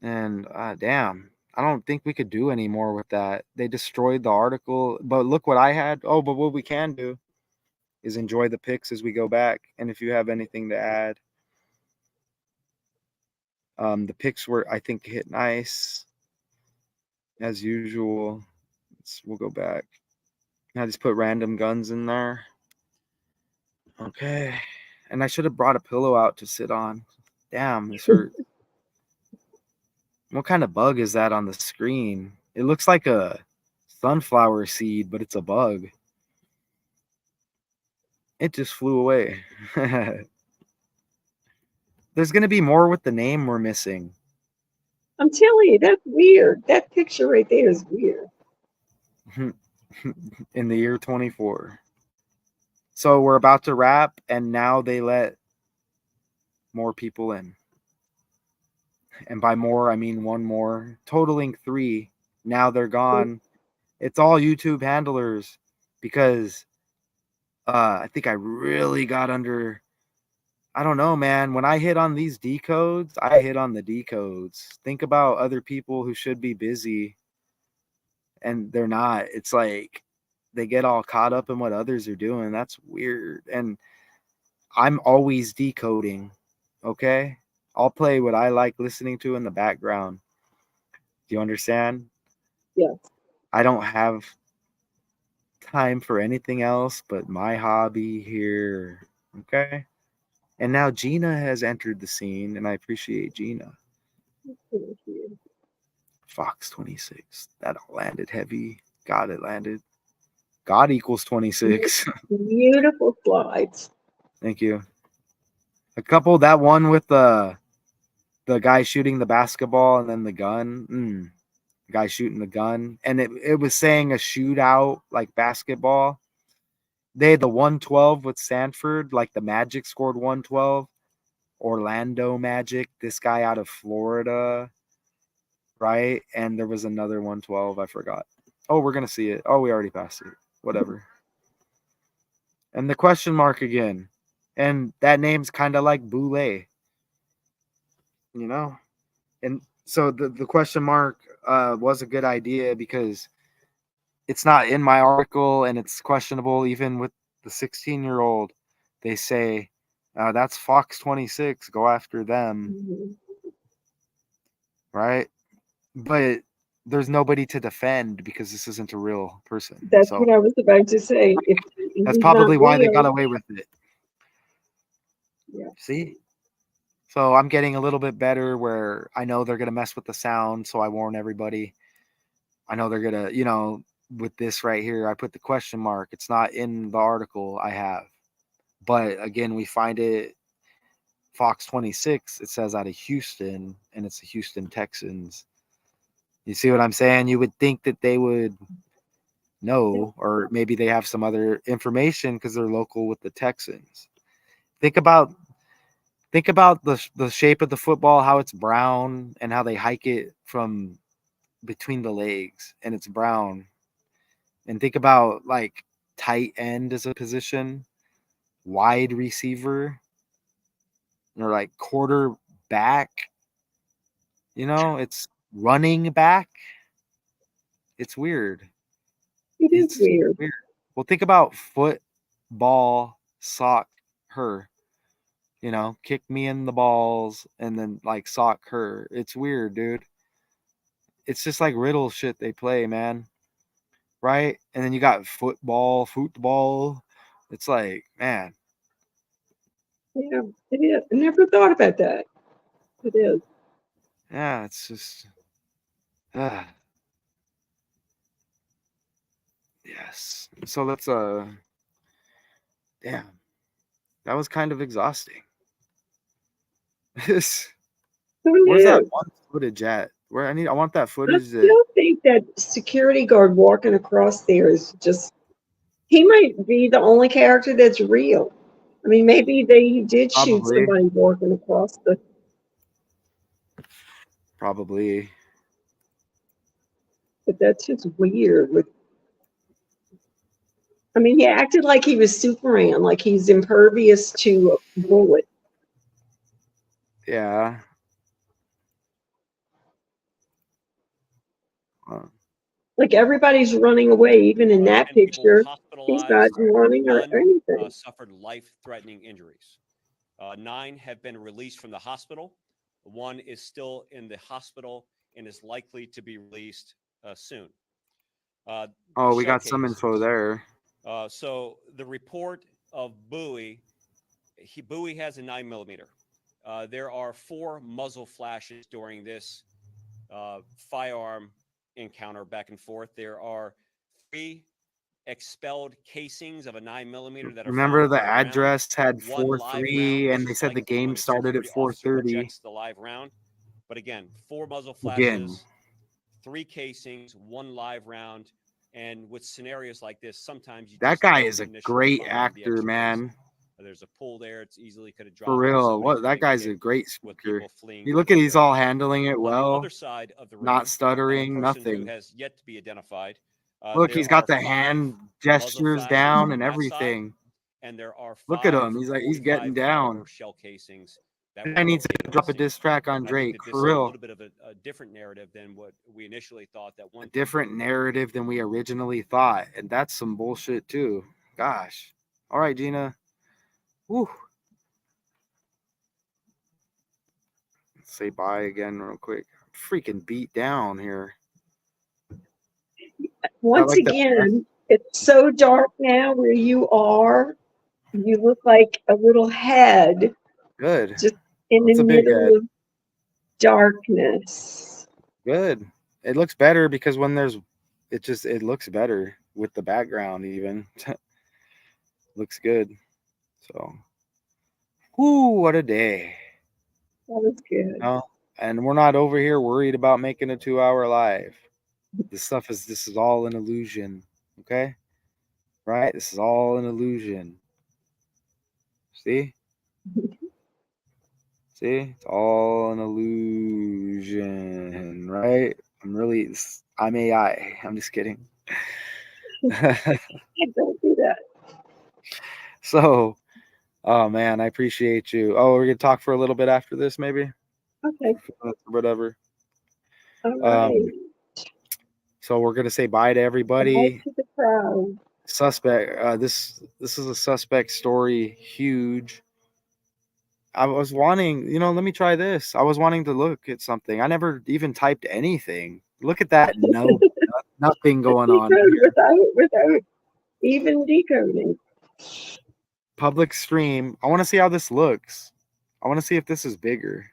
And damn, I don't think we could do any more with that. They destroyed the article, but look what I had. Oh, but what we can do is enjoy the pics as we go back. And if you have anything to add, the pics were, I think, hit nice as usual. We'll go back. I just put random guns in there. Okay, and I should have brought a pillow out to sit on. Damn, this hurt. What kind of bug is that on the screen? It looks like a sunflower seed, but it's a bug. It just flew away. There's going to be more with the name we're missing. I'm telling you, that's weird. That picture right there is weird. In the year 24. So we're about to wrap, and now they let more people in. And by more, I mean one more, totaling 3. Now they're gone. It's all YouTube handlers because I think I really got under. I don't know, man. When I hit on these decodes, I hit on the decodes. Think about other people who should be busy and they're not. It's like they get all caught up in what others are doing. That's weird. And I'm always decoding. Okay, I'll play what I like listening to in the background. Do you understand? Yes. I don't have time for anything else but my hobby here. Okay. And now Gina has entered the scene, and I appreciate Gina. Thank you. Fox 26. That landed heavy. God, it landed. God equals 26. Beautiful slides. Thank you. A couple, that one with the guy shooting the basketball and then the gun. The guy shooting the gun. And it was saying a shootout like basketball. They had the 112 with SANFORD, like the Magic scored 112. Orlando Magic, this guy out of Florida, right? And there was another 112, I forgot. Oh, we're gonna see it. Oh, we already passed it. Whatever. And the question mark again. And that name's kind of like Boulay. You know? And so the question mark was a good idea because it's not in my article and it's questionable even with the 16-year-old. They say, that's Fox 26. Go after them. Mhm. Right? But there's nobody to defend because this isn't a real person. That's So what I was about to say. If that's he's probably not why they got real, away with it. Yeah. See? So I'm getting a little bit better where I know they're going to mess with the sound. So I warn everybody. I know they're going to, with this right here, I put the question mark. It's not in the article I have. But again, we find it Fox 26. It says out of Houston, and it's the Houston Texans. You see what I'm saying? You would think that they would know, or maybe they have some other information because they're local with the Texans. Think about the shape of the football, how it's brown, and how they hike it from between the legs, and it's brown. And think about like tight end as a position, wide receiver, or like quarterback. It's running back. It's weird. It is It's weird. weird. Well, think about football, soccer. Kick me in the balls and then like sock her. It's weird, dude. It's just like riddle shit they play, man. Right? And then you got football. It's like, man. Yeah, it is. I never thought about that. It is. Yeah, it's just yes. So let's damn. That was kind of exhausting. Where's Who knew? that one footage at? I want that I footage that still think that security guard walking across there is just, he might be the only character that's real. I mean, maybe they did shoot probably somebody walking across the, but that's just weird. I mean, he acted like he was Superman, like he's impervious to a bullet. yeah. Like everybody's running away, even in that 10 people picture. He's not hospitalized, running or none anything. suffered life-threatening injuries. 9 have been released from the hospital. 1 is still in the hospital and is likely to be released soon. We got some info there. So the report of Bowie, Bowie has a 9mm. There are 4 muzzle flashes during this firearm encounter back and forth. There are 3 expelled casings of a 9mm that are Remember found the on the ground. address had 1 live 4-3, round, and which they is said the likely when game a started at security officer 4:30. ejects the live round. But again, 4 muzzle Again. flashes, 3 casings, 1 live round. And with scenarios like this, sometimes you That just guy don't is a initially great find the actor, extra man. casing. There's a pool there; it's easily could have dropped. For and real. somebody What that could have guy's hit a great with speaker. people fleeing You look at towards he's their all house. handling it On the well. other side of the room, Not stuttering, and a person nothing. who has yet to be identified. Look, There he's got are the 5 hand muzzle gestures flashes down on and that side, everything. and there are 5 Look at him. He's like he's getting 45 caliber down. shell casings I need to drop a diss track on Drake, for real. A little bit of a different narrative than what we initially thought. That one different narrative than we originally thought, and that's some bullshit too. Gosh. All right, Gina. Woo. Let's say bye again real quick. I'm freaking beat down here. Once again, it's so dark now where you are. You look like a little head. Good. Just in the middle of darkness. Good. It looks better because when there's, it looks better with the background even. Looks good. So, whoo, what a day. That was good. No, and we're not over here worried about making a 2-hour live. This is all an illusion. Okay? Right? This is all an illusion. See? See? It's all an illusion, right? I'm AI. I'm just kidding. Don't do that. So, oh man, I appreciate you. Oh, we're gonna talk for a little bit after this, maybe. Okay. Whatever. All right. So we're gonna say bye to everybody. Bye to the crowd. Suspect. This is a suspect story. Huge. I was wanting, let me try this. I was wanting to look at something. I never even typed anything. Look at that. No, nothing going on. Without even decoding. Public stream. I want to see how this looks. I want to see if this is bigger.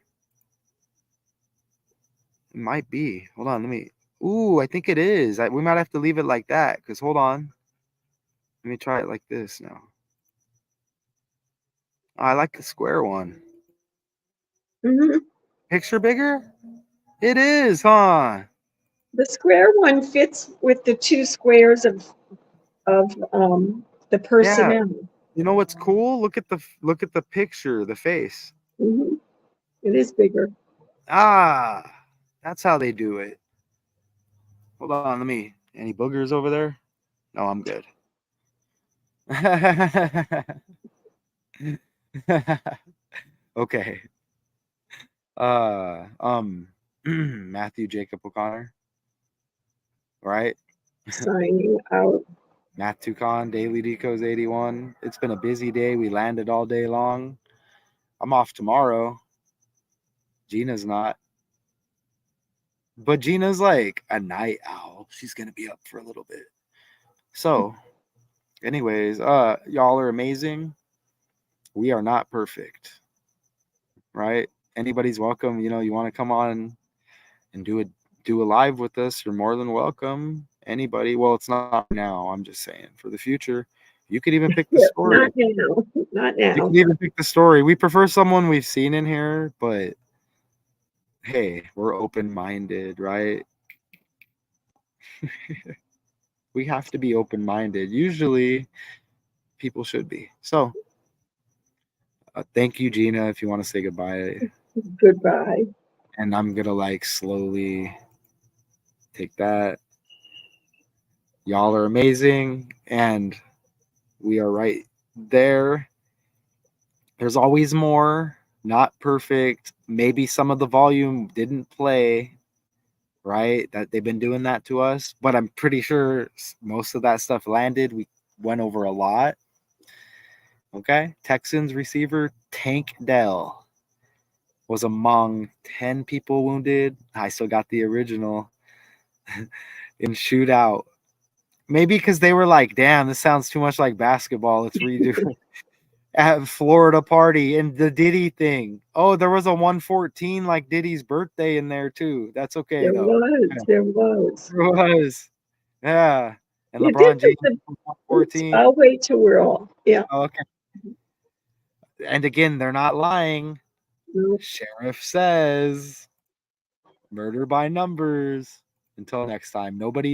It might be. Hold on. Ooh, I think it is. We might have to leave it like that because hold on. Let me try it like this now. I like the square one. Mm-hmm. Picture bigger? It is, huh? The square one fits with the two squares of the personnel. Yeah. You know what's cool? Look at the picture, the face. Mm-hmm. It is bigger. Ah, that's how they do it. Hold on, any boogers over there? No, I'm good. Okay. Matthew Jacob O'Connor. Right? Signing out. Math Tucon, Daily Decos 81. It's been a busy day. We landed all day long. I'm off tomorrow. Gina's not. But Gina's like a night owl. She's going to be up for a little bit. So, anyways, y'all are amazing. We are not perfect. Right? Anybody's welcome. You want to come on and do a live with us, you're more than welcome. Anybody. Well, it's not now. I'm just saying for the future. You could even pick the story. Not now. You can even pick the story. We prefer someone we've seen in here, but hey, we're open-minded, right? We have to be open-minded. Usually, people should be. So, thank you, Gina, if you want to say goodbye. Goodbye. And I'm going to slowly take that. Y'all are amazing, and we are right there. There's always more. Not perfect. Maybe some of the volume didn't play, right? That they've been doing that to us, but I'm pretty sure most of that stuff landed. We went over a lot. Okay. Texans receiver Tank Dell was among 10 people wounded. I still got the original in shootout. Maybe because they were like, damn, this sounds too much like basketball. Let's redo it. At Florida party and the Diddy thing. Oh, there was a 114 like Diddy's birthday in there too. That's okay There though. There was. Yeah. And LeBron James 114. I'll wait till we're all. Yeah. Okay. And again, they're not lying. No. Sheriff says murder by numbers. Until next time, nobody